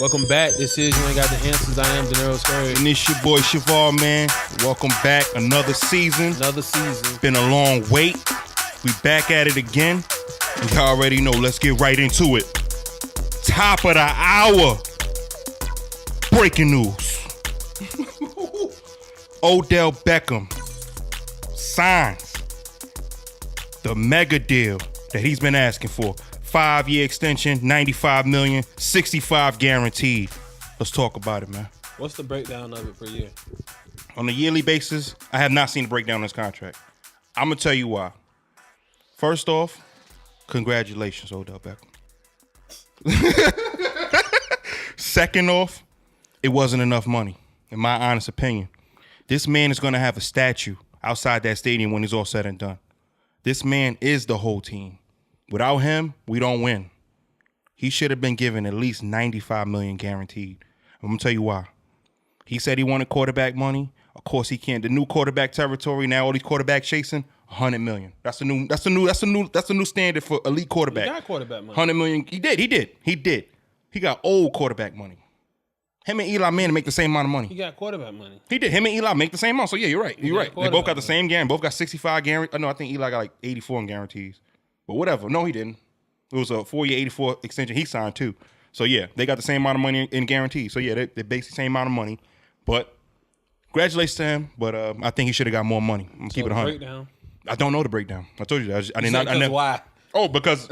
Welcome back. This is You Ain't Got the Answers. I am De Niro Scurry. And this your boy Shavar, man. Welcome back. Another season. Been a long wait. We back at it again. You already know. Let's get right into it. Top of the hour. Breaking news. Odell Beckham signs the mega deal that he's been asking for. 5-year extension, $95 million, $65 guaranteed. Let's talk about it, man. What's the breakdown of it per year? On a yearly basis, I have not seen the breakdown on this contract. I'm going to tell you why. First off, congratulations, Odell Beckham. Second off, it wasn't enough money, in my honest opinion. This man is going to have a statue outside that stadium when it's all said and done. This man is the whole team. Without him, we don't win. He should have been given at least $95 million guaranteed. I'm going to tell you why. He said he wanted quarterback money. Of course he can't. The new quarterback territory, now all these quarterbacks chasing, $100 million. That's the new standard for elite quarterback. He got quarterback money. $100 million. He did. He got old quarterback money. Him and Eli Manning make the same amount of money. He got quarterback money. He did. Him and Eli make the same amount. So yeah, you're right. You're right. They both got the same guarantee. Both got 65 guarantees. No, I think Eli got like 84 in guarantees. But whatever. No, he didn't. It was a 4-year, 84 extension he signed too. So yeah, they got the same amount of money in guarantees. So yeah, they're basically the same amount of money. But congratulations to him. But I think he should have got more money. I'm keeping it 100. Breakdown. I don't know the breakdown. I told you that. I never. Why? Oh, because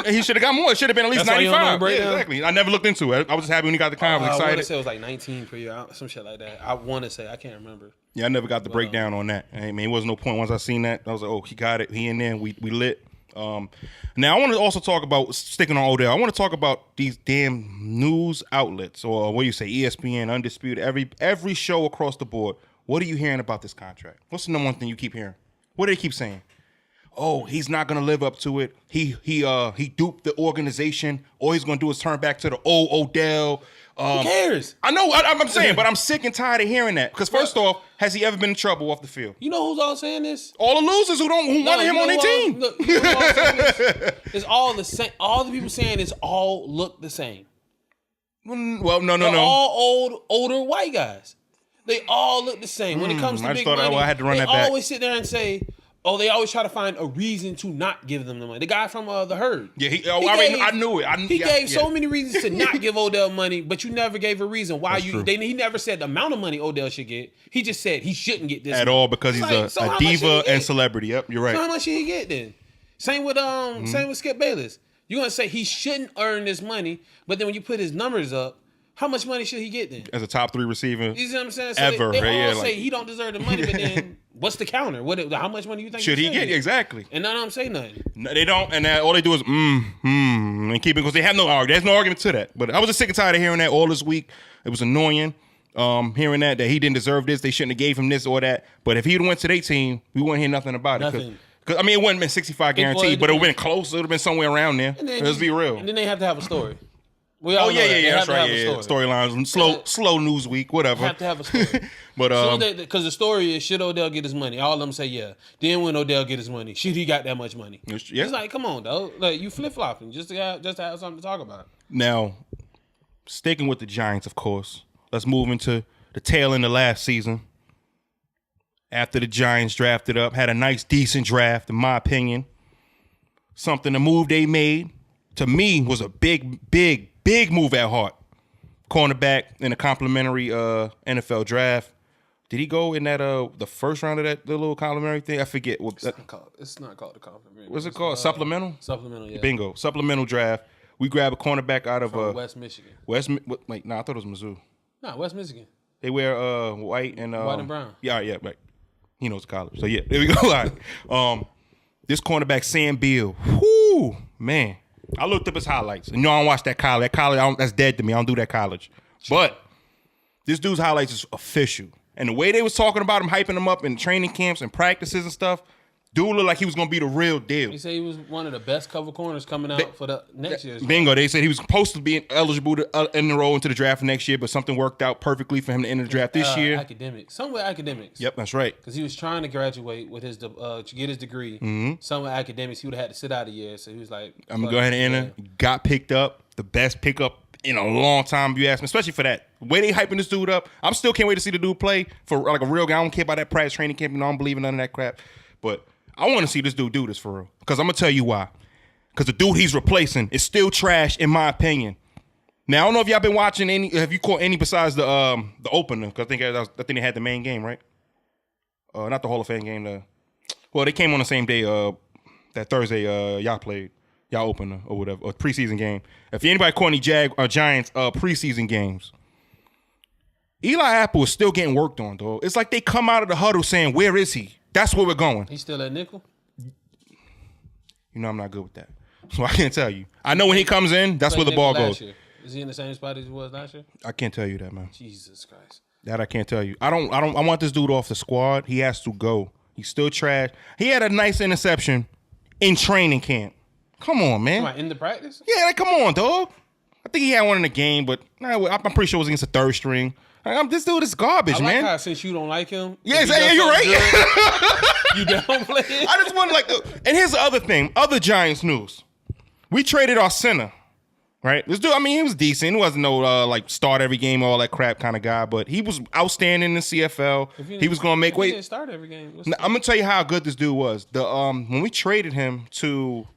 he should have got more. It should have been at least That's 95. Yeah, exactly. I never looked into it. I was just happy when he got the contract. I want Excited. to say it was like 19 per year, some shit like that. I want to say, I can't remember. Yeah, I never got the breakdown on that. I mean, it was no point. Once I seen that, I was like, oh, he got it. He in there. We lit. Now, I want to also talk about, sticking on Odell, I want to talk about these damn news outlets, or what do you say, ESPN, Undisputed, every show across the board. What are you hearing about this contract? What's the number one thing you keep hearing? What do they keep saying? Oh, he's not going to live up to it. He duped the organization. All he's going to do is turn back to the old Odell. Who cares? I know, I'm saying, but I'm sick and tired of hearing that. Because first off, has he ever been in trouble off the field? You know who's all saying this? All the losers who wanted him on their team. Look, you know all saying this? It's all the same. All the people saying it's all look the same. Well, no. They're all older white guys. They all look the same. When it comes to big money, I had to run they that back. always sit there and say, oh, they always try to find a reason to not give them the money. The guy from The Herd. Yeah, I knew it. He gave so many reasons to not give Odell money, but you never gave a reason why. He never said the amount of money Odell should get. He just said he shouldn't get this at money. all because he's a diva and celebrity. Yep, you're right. So how much should he get then? Same with Skip Bayless. You're gonna say he shouldn't earn this money, but then when you put his numbers up, how much money should he get then? As a top 3 receiver, you see what I'm saying? So ever. They all say he don't deserve the money, but then what's the counter? How much money you think should he get? Exactly. And none of them say nothing. No, they don't, and all they do is and keep it, because they have no argument. There's no argument to that. But I was just sick and tired of hearing that all this week. It was annoying. Hearing that he didn't deserve this, they shouldn't have gave him this or that. But if he'd went to their team, we wouldn't hear nothing about it. Nothing. Because I mean, it wouldn't have been 65 guaranteed, but it would have been close. It would have been somewhere around there. Let's be real. And then they have to have a story. Yeah, that's right. Yeah, storylines, slow news week, whatever. Have to have a story. But because the story is, should Odell get his money? All of them say yeah. Then when Odell get his money, should he got that much money? Yeah. It's like, come on, though. Like, you flip flopping just to have something to talk about. Now, sticking with the Giants, of course. Let's move into the tail end of last season. After the Giants drafted up, had a nice, decent draft, in my opinion. The move they made, to me, was a big move at heart. Cornerback in a complimentary NFL draft. Did he go in that the first round of that little complimentary thing? I forget. It's not called the complimentary. What's it called? Supplemental? Supplemental, yeah. Bingo. Supplemental draft. We grab a cornerback out of West Michigan. I thought it was Mizzou. No, West Michigan. They wear white and brown. Yeah, right. He knows college. So yeah, there we go. All right. This cornerback Sam Beal. Whoo, man. I looked up his highlights. And I don't watch that college. That college, that's dead to me. I don't do that college. But this dude's highlights is official. And the way they was talking about him, hyping him up in training camps and practices and stuff, dude looked like he was going to be the real deal. He said he was one of the best cover corners coming out for the next year's draft. Bingo. They said he was supposed to be eligible to enroll into the draft next year, but something worked out perfectly for him to enter the draft this year. Academics. Yep, that's right. Because he was trying to graduate with his to get his degree. Mm-hmm. Some academics, he would have had to sit out a year. So he was like, I'm going to go ahead and enter. Got picked up. The best pickup in a long time, if you ask me, especially for that. The way they hyping this dude up, I'm still can't wait to see the dude play for like a real guy. I don't care about that practice training camp. I don't believe in none of that crap. But I want to see this dude do this for real. Because I'm going to tell you why. Because the dude he's replacing is still trash, in my opinion. Now, I don't know if y'all been watching any, have you caught any besides the opener? Because I think they had the main game, right? Not the Hall of Fame game. Well, they came on the same day that Thursday y'all played. Y'all opener or whatever, or preseason game. If anybody caught any Giants preseason games, Eli Apple is still getting worked on, though. It's like they come out of the huddle saying, where is he? That's where we're going. He's still at nickel? You know I'm not good with that. So I can't tell you. I know when he comes in, that's where the ball goes. Year. Is he in the same spot as he was last year? I can't tell you that, man. Jesus Christ. That I can't tell you. I want this dude off the squad. He has to go. He's still trash. He had a nice interception in training camp. Come on, man. In the practice? Yeah, like, come on, dog. I think he had one in the game, but I'm pretty sure it was against the third string. This dude is garbage, I like man. How, since you don't like him, yeah, you're right. You downplay it. I just want and here's the other thing, other Giants news. We traded our center, right? This dude, he was decent. He wasn't no start every game, all that crap kind of guy, but he was outstanding in the CFL. He was gonna make weight. He didn't start every game. I'm gonna tell you how good this dude was. When we traded him to.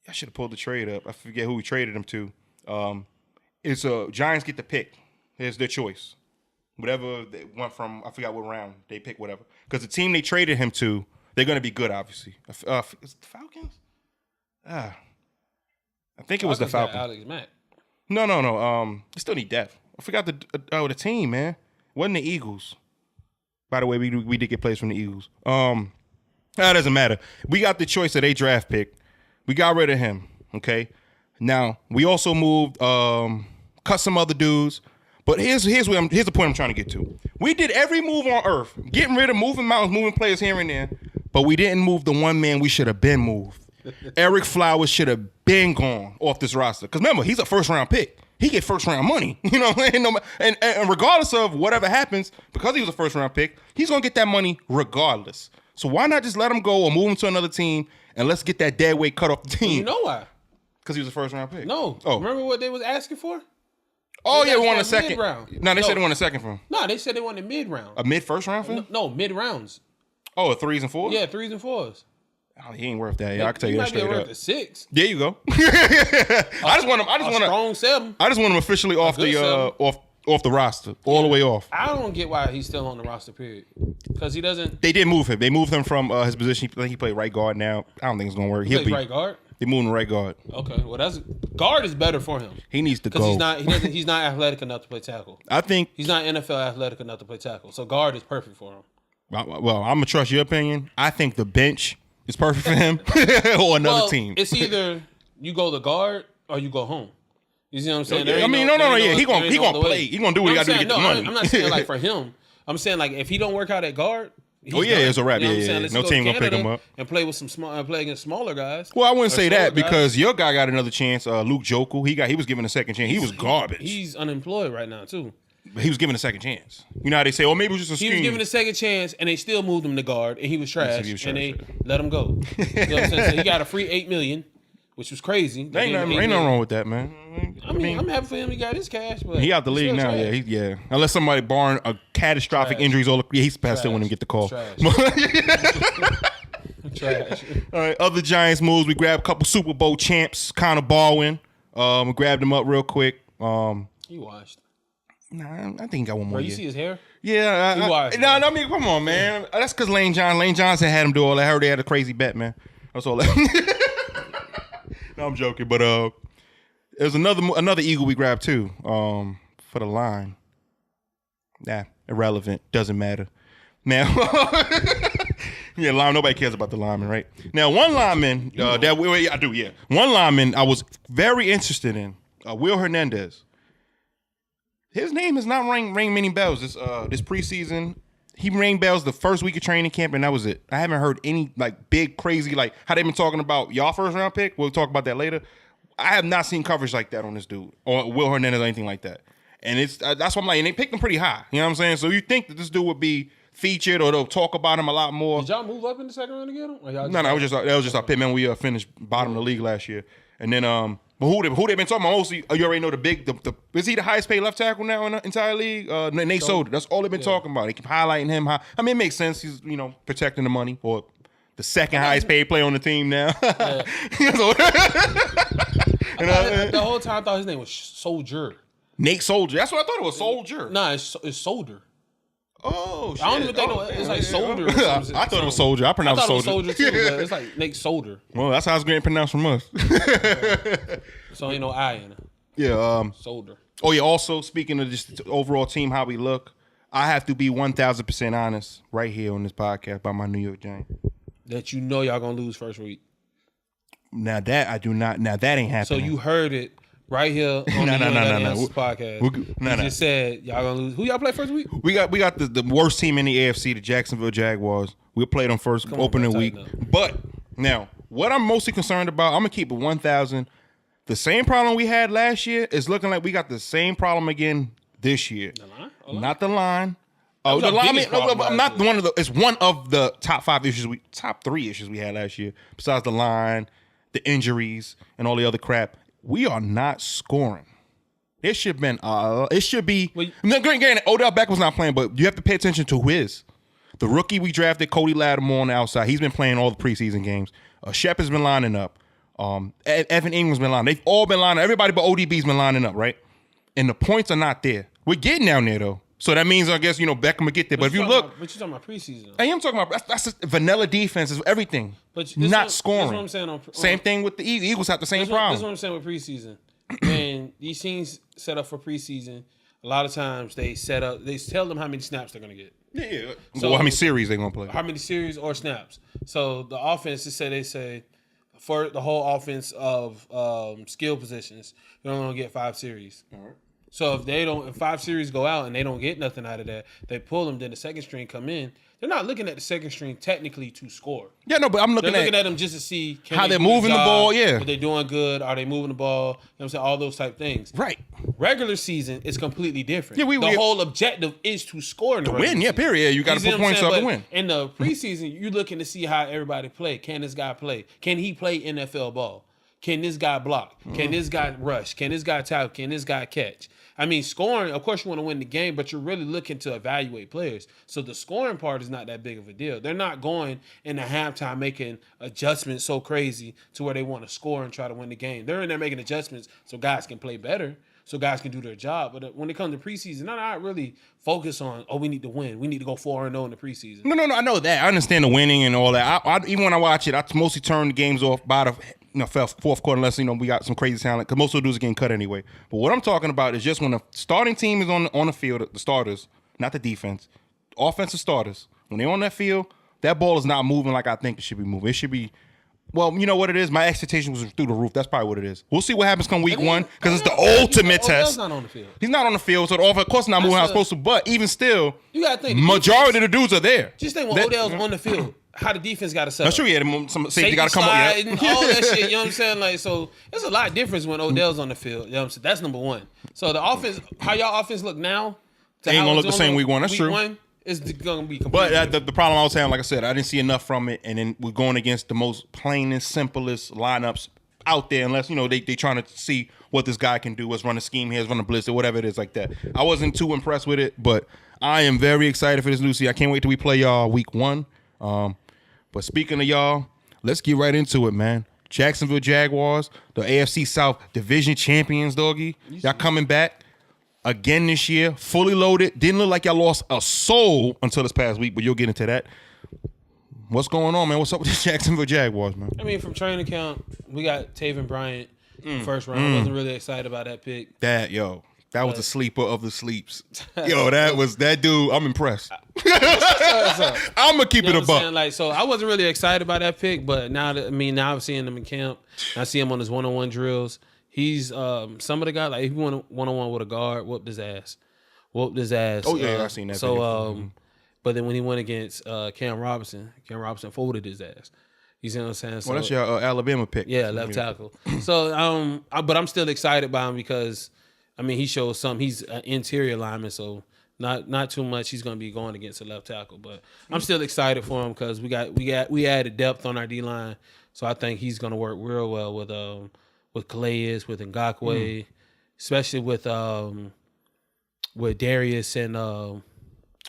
I should have pulled the trade up. I forget who we traded him to. It's Giants get the pick. Here's their choice. Whatever they went from, I forgot what round they pick. Whatever, because the team they traded him to, they're gonna be good. Obviously, is it the Falcons? I think it was the Falcons. Alex Mack. No. You still need depth. I forgot the team, man. Wasn't the Eagles? By the way, we did get players from the Eagles. That doesn't matter. We got the choice of a draft pick. We got rid of him, okay? Now, we also moved, cut some other dudes. But here's the point I'm trying to get to. We did every move on earth, getting rid of moving mountains, moving players here and there, but we didn't move the one man we should have been moved. Eric Flowers should have been gone off this roster. Because remember, he's a first-round pick. He get first-round money. You know what I'm saying? And regardless of whatever happens, because he was a first-round pick, he's going to get that money regardless. So why not just let him go or move him to another team and let's get that dead weight cut off the team? You know why? Because he was a first-round pick. No. Oh. Remember what they was asking for? Oh, yeah, we won a second. Mid-round. No, they said they won a second from him. No, they said they wanted mid-round. A mid-first round for him? No, mid-rounds. Oh, a 3s and 4s? Yeah, 3s and 4s. Oh, he ain't worth that. Yeah, I can tell you that straight up. He might be worth a 6. There you go. I just want him. Strong 7. I just want him officially off the roster, all the way off. I don't get why he's still on the roster. Period. Because he doesn't. They did move him. They moved him from his position. He played right guard now. I don't think it's gonna work. He'll be right guard. They moved him to right guard. Okay, well guard is better for him. He needs to go because he's not athletic enough to play tackle. I think he's not NFL athletic enough to play tackle. So guard is perfect for him. Well, I'm gonna trust your opinion. I think the bench is perfect for him or another team. It's either you go the guard or you go home. You see what I'm saying? Yeah, yeah. He gonna play. He gonna do what he got to do to get the money. I'm not saying like for him. I'm saying like if he don't work out at guard. It's a wrap. Yeah. No team gonna pick him up and play with play against smaller guys. Well, I wouldn't say that because your guy got another chance. Luke Jokel, he was given a second chance. He was garbage. He's unemployed right now too. But he was given a second chance. You know how they say, maybe it was just a scheme. He was given a second chance, and they still moved him to guard, and he was trash, and they let him go. You know what I'm saying? So he got a free $8 million, which was crazy. There ain't nothing wrong with that, man. I mean, I'm happy for him. He got his cash, but he out the league now. Trash. Yeah, Unless somebody barring a catastrophic injuries, he's past it when he get the call. Trash. All right, other Giants moves. We grabbed a couple Super Bowl champs, Connor Baldwin. We grabbed him up real quick. He washed. Nah, I think he got one more. You see his hair? Yeah. I mean, come on, man. That's because Lane Johnson had him do all that. I heard they had a crazy bet, man. That's all that. No, I'm joking. But there's another Eagle we grabbed too. For the line. Nah, irrelevant. Doesn't matter. Now, nobody cares about the lineman, right? Now, one lineman I do. Yeah, one lineman I was very interested in. Will Hernandez. His name has not rang many bells this preseason. He rang bells the first week of training camp, and that was it. I haven't heard any big crazy how they've been talking about y'all first round pick. We'll talk about that later. I have not seen coverage like that on this dude or Will Hernandez or anything like that. And that's what I'm like. And they picked him pretty high. You know what I'm saying? So you think that this dude would be featured or they'll talk about him a lot more? Did y'all move up in the second round to get him? No, that was just our pick, man. We finished bottom of the league last year. And then but who they been talking about mostly? You already know the is he the highest paid left tackle now in the entire league? Nate Solder. That's all they've been talking about. They keep highlighting him. I mean, it makes sense. He's protecting the money, or the second highest paid player on the team now. Yeah. The whole time I thought his name was Soldier. Nate Soldier. That's what I thought it was. Soldier. Nah, it's Solder. Oh shit. I don't even think it's like Solder. Or something. I thought it was Soldier. I pronounced it was Soldier. Soldier too, but it's like Nate Solder. Well, that's how it's getting pronounced from us. So ain't no I in it. Yeah. Solder. Oh yeah. Also, speaking of just the overall team, how we look, I have to be 1,000% honest right here on this podcast about my New York Giants. That y'all gonna lose first week. Now that I do not. Now that ain't happening. So you heard it right here on the podcast. You just said y'all gonna lose. Who y'all play first week? We got the worst team in the AFC, the Jacksonville Jaguars. We'll play them first opening week. But now, what I'm mostly concerned about, I'm gonna keep it 1,000. The same problem we had last year is looking like we got the same problem again this year. The line? Not the line. Oh, the line. I'm not one of the. It's one of the top 5 issues. Top 3 issues we had last year. Besides the line, the injuries, and all the other crap, we are not scoring. It should have been. It should be. Granted, Odell Beckham was not playing, but you have to pay attention to who is. The rookie we drafted, Cody Lattimore on the outside. He's been playing all the preseason games. Shepard's been lining up. Evan Ingram's been lining. They've all been lining. Everybody but ODB's been lining up, right? And the points are not there. We're getting down there though. So that means, I guess, Beckham will get there. But if you look, what you talking about preseason? I am talking about that's just vanilla defense is everything. But not scoring. That's what I'm saying. Same thing with the Eagles have the same problem. That's what I'm saying with preseason. When these teams set up for preseason, a lot of times they tell them how many snaps they're gonna get. Yeah. So how many series they're gonna play? How many series or snaps? So the offense, they say for the whole offense of skill positions, you're only gonna get 5 series. All right. So if 5 series go out and they don't get nothing out of that, they pull them, then the second string come in. They're not looking at the second string technically to score. Yeah, no, but I'm looking at them just to see how they're moving the ball. Yeah, are they doing good? Are they moving the ball? You know what I'm saying? All those type things. Right. Regular season is completely different. Yeah, the whole objective is to score in the regular win. Yeah, period. You got to put points up to win. In the preseason, you're looking to see how everybody play. Can this guy play? Can he play NFL ball? Can this guy block? Can this guy rush? Can this guy tackle? Can this guy catch? I mean, scoring, of course you want to win the game, but you're really looking to evaluate players. So the scoring part is not that big of a deal. They're not going in the halftime making adjustments so crazy to where they want to score and try to win the game. They're in there making adjustments so guys can play better, so guys can do their job. But when it comes to preseason, they're not really focused on, we need to win. We need to go 4-0 in the preseason. No, I know that. I understand the winning and all that. I even when I watch it, I mostly turn the games off by the fourth quarter unless we got some crazy talent, because most of the dudes are getting cut anyway. But what I'm talking about is just when the starting team is on the field, the starters, not the defense, offensive starters, when they're on that field, that ball is not moving like I think it should be moving. It should be, well, you know what it is? My expectation was through the roof. That's probably what it is. We'll see what happens come week 1, because it's the ultimate test. Not on the field. He's not on the field, so the offense, of course, not moving how it's supposed to. But even still, you gotta think majority of the dudes are there. Just think when Odell's on the field, how the defense got to set up. That's true. Yeah, some safety got to come up. Yeah, all that shit. You know what I'm saying? Like, so there's a lot of difference when Odell's on the field. You know what I'm saying? That's number 1. So the offense, how y'all offense look now, ain't gonna look the same week 1. That's true. It's gonna be completely But the problem I was saying, like I said, I didn't see enough from it, and then we're going against the most plainest, simplest lineups out there, unless they trying to see what this guy can do. Let's run a scheme here, let's run a blitz, or whatever it is like that. I wasn't too impressed with it, but I am very excited for this new season. I can't wait till we play y'all week 1. But speaking of y'all, let's get right into it, man. Jacksonville Jaguars, the AFC South Division champions, doggy. Y'all coming back again this year, fully loaded. Didn't look like y'all lost a soul until this past week, but you'll get into that. What's going on, man? What's up with the Jacksonville Jaguars, man? I mean, from training camp, we got Taven Bryant first round. I wasn't really excited about that pick. That was the sleeper of the sleeps. Yo, that dude. I'm impressed. I'm gonna keep it a buck. Like, so I wasn't really excited about that pick, but now I'm seeing him in camp. I see him on his one-on-one drills. He's some of the guys, like if he went one-on-one with a guard, whooped his ass. Oh yeah, I seen that. So but then when he went against Cam Robinson folded his ass. You see what I'm saying? So, that's your Alabama pick. Yeah, left tackle. So but I'm still excited by him because I mean, he shows something. He's an interior lineman, so not too much. He's going to be going against a left tackle, but I'm still excited for him because we added depth on our D line, so I think he's going to work real well with Calais, with Ngakoue, especially with Darius and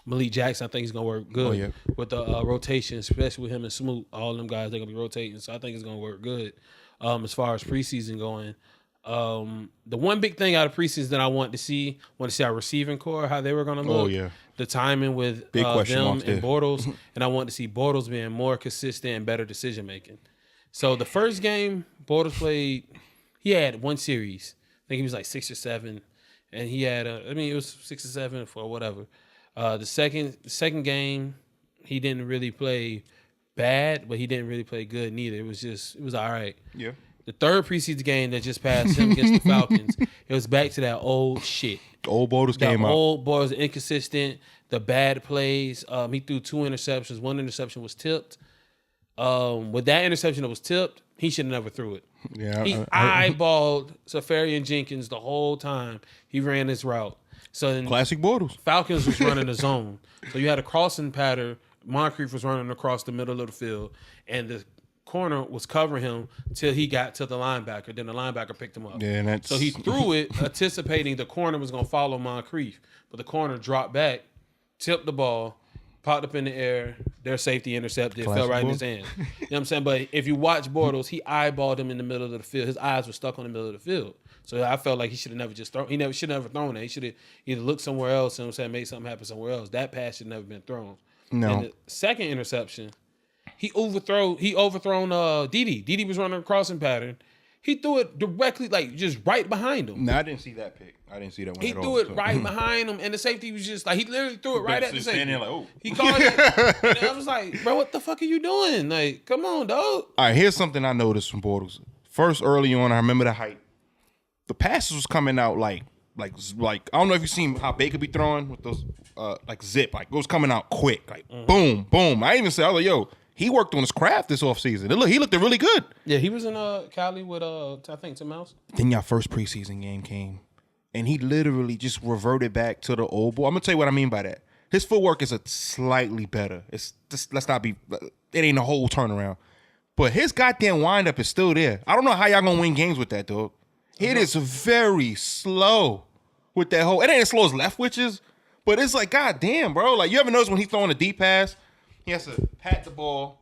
Malik Jackson. I think he's gonna work good with the rotation, especially with him and Smoot. All them guys, they're gonna be rotating, so I think it's gonna work good. As far as preseason going, the one big thing out of preseason that I want to see our receiving core, how they were gonna look. Oh yeah. The timing with them and Bortles, and I want to see Bortles being more consistent and better decision making. So the first game Bortles played, he had one series. I think he was like 6 or 7, and he had it was 6 or 7 for whatever. The second game, he didn't really play bad, but he didn't really play good neither. It was all right. Yeah. The third preseason game that just passed him against the Falcons, it was back to that old shit. Old Bortles came out. Old Bortles inconsistent. The bad plays. He threw 2 interceptions. One interception was tipped. With that interception that was tipped, he should have never threw it. Yeah, he eyeballed Safarian Jenkins the whole time he ran his route. So then classic Bortles. Falcons was running a zone. So you had a crossing pattern. Moncrief was running across the middle of the field, and the corner was covering him till he got to the linebacker. Then the linebacker picked him up. Yeah, so he threw it, anticipating the corner was going to follow Moncrief. But the corner dropped back, tipped the ball, popped up in the air. Their safety intercepted, fell right in his hand. You know what I'm saying? But if you watch Bortles, he eyeballed him in the middle of the field. His eyes were stuck on the middle of the field. So I felt like he should have never just thrown. He should have never thrown that. He should have either looked somewhere else and made something happen somewhere else. That pass should never been thrown. No. And the second interception, he overthrown Dede. Dede was running a crossing pattern. He threw it directly, like just right behind him. No, I didn't see that pick. I didn't see that one he at all. He threw it right behind him, and the safety was just like, he literally threw it right at the safety. Like, oh. He called it. And I was like, bro, what the fuck are you doing? Like, come on, dog. All right, here's something I noticed from Bortles. First, early on, I remember the height. The passes was coming out like I don't know if you've seen how Baker be throwing with those like zip. Like, it was coming out quick. Like, boom, boom. I even said, I was like, yo, he worked on his craft this offseason. He looked really good. Yeah, he was in Cali with I think Tim House. Then your first preseason game came, and he literally just reverted back to the old boy. I'm gonna tell you what I mean by that. His footwork is slightly better. It's just it ain't a whole turnaround, but his goddamn windup is still there. I don't know how y'all gonna win games with that, dog. It is very slow with that whole. It ain't as slow as Leftwich's, but it's like, goddamn, bro. Like, you ever notice when he's throwing a deep pass, he has to pat the ball,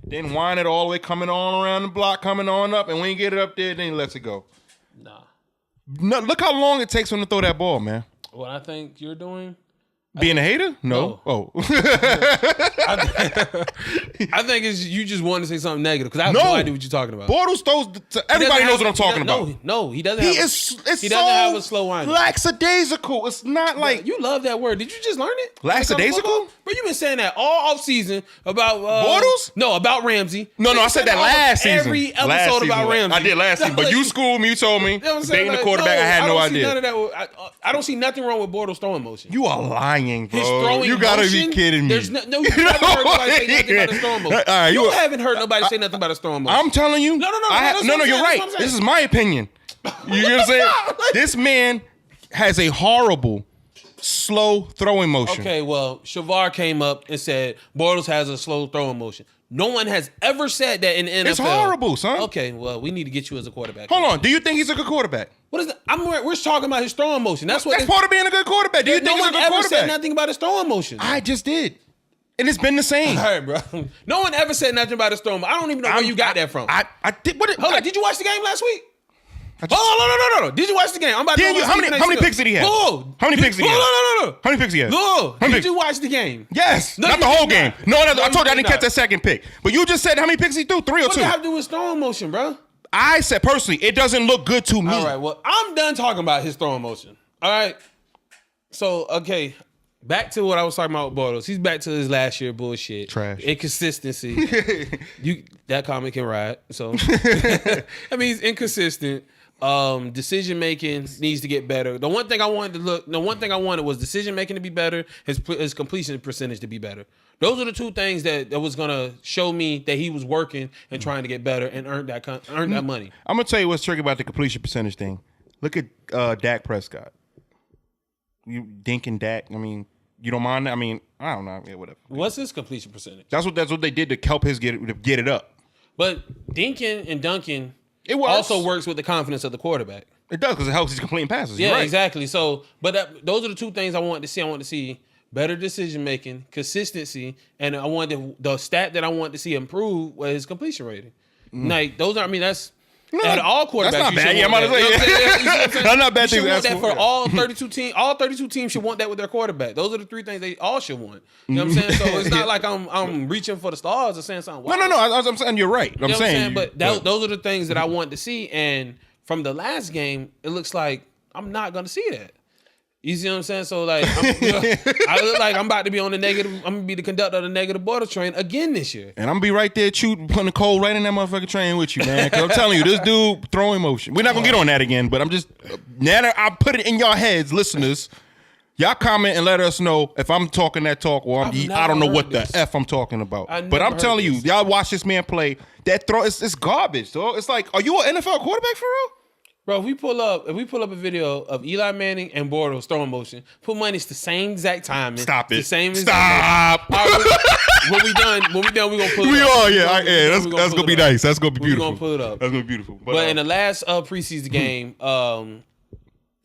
then wind it all the way, coming on around the block, coming on up, and when you get it up there, then he lets it go. Nah. No, look how long it takes him to throw that ball, man. What I think you're doing. Being a hater? No. Oh. I think it's you just wanted to say something negative because I have no idea what you're talking about. Bortles throws. Everybody knows what I'm talking about. No, he doesn't. He doesn't have a slow wind. Lackadaisical. It's not like you love that word. Did you just learn it? Lackadaisical? But you've been saying that all off season about Bortles? No, about Ramsey. No, I said that last season. Every episode about Ramsey. I did last season, but you schooled me. You told me. Being the quarterback, I had no idea. I don't see nothing wrong with Bortles throwing motion. You are lying, bro. His throwing you gotta motion, be kidding me. You haven't heard nobody say nothing about his throwing motion. Right, you haven't heard nobody say nothing about his throwing motion. I'm telling you. No, you're right. This is my opinion. You know what I'm saying? This man has a horrible, slow throwing motion. Okay, well, Shavar came up and said Bortles has a slow throwing motion. No one has ever said that in the NFL. It's horrible, son. Okay, well, we need to get you as a quarterback. Hold on. Do you think he's a good quarterback? What is that? We're talking about his throwing motion. That's part of being a good quarterback. Do you think he's a good quarterback? No one ever said nothing about his throwing motion. I just did. And it's been the same. All right, bro. No one ever said nothing about his throwing motion. I don't even know where you got that from. I did. Hold on. Did you watch the game last week? No. Did you watch the game? I'm about to how many picks did he have? No. How many picks did he have? No. How many picks did he have? No. Did you watch the game? Yes. Not the whole game. No, I told you I didn't catch that second pick. But you just said how many picks he threw? 3 or 2? What do you have to do with throwing motion, bro? I said personally, it doesn't look good to me. All right, well, I'm done talking about his throwing motion. All right. So, okay. Back to what I was talking about with Bortles. He's back to his last year bullshit. Trash. Inconsistency. That comment can ride. So, I mean, he's inconsistent. Decision making needs to get better. The one thing I wanted was decision making to be better. His completion percentage to be better. Those are the two things that was gonna show me that he was working and trying to get better and earn that money. I'm gonna tell you what's tricky about the completion percentage thing. Look at Dak Prescott. You dinking Dak. I mean, you don't mind that? I mean, I don't know. Yeah, whatever. What's his completion percentage? That's what they did to help his get it up. But dinking and dunking. It works. Also works with the confidence of the quarterback. It does because it helps he's completing passes. Yeah, You're right. exactly. So, but those are the two things I wanted to see. I wanted to see better decision making, consistency, and I wanted the stat that I wanted to see improve was his completion rating. Like those are, I mean, that's out of all quarterbacks. That's not you bad. should Yeah, I'm want about to that. say, You know what I'm saying? You see what I'm saying? That's not bad You thing should to want ask that for. for all 32 teams. All 32 teams should want that with their quarterback. Those are the three things they all should want. You know what I'm saying? So it's not like I'm reaching for the stars or saying something. No. I'm saying you're right. I'm You know what saying, but those are the things that I wanted to see. And from the last game, it looks like I'm not going to see that. You see what I'm saying? So like, I look like I'm about to be on the negative. I'm gonna be the conductor of the negative border train again this year. And I'm gonna be right there, putting the coal right in that motherfucking train with you, man. Because I'm telling you, this dude throwing motion. We're not gonna get on that again, but I'm just now that I put it in your heads, listeners. Y'all comment and let us know if I'm talking that talk or I don't know what the F I'm talking about. But I'm telling you, y'all watch this man play. That throw, it's garbage. So it's like, are you an NFL quarterback for real? Bro, if we pull up a video of Eli Manning and Bortles throwing motion, put money, it's the same exact timing. Stop it. The same Stop. All right, when we done, we're gonna put it We up. are, yeah. That's gonna be nice. That's gonna be beautiful. We're gonna put it up. That's gonna be beautiful. But in the last preseason game,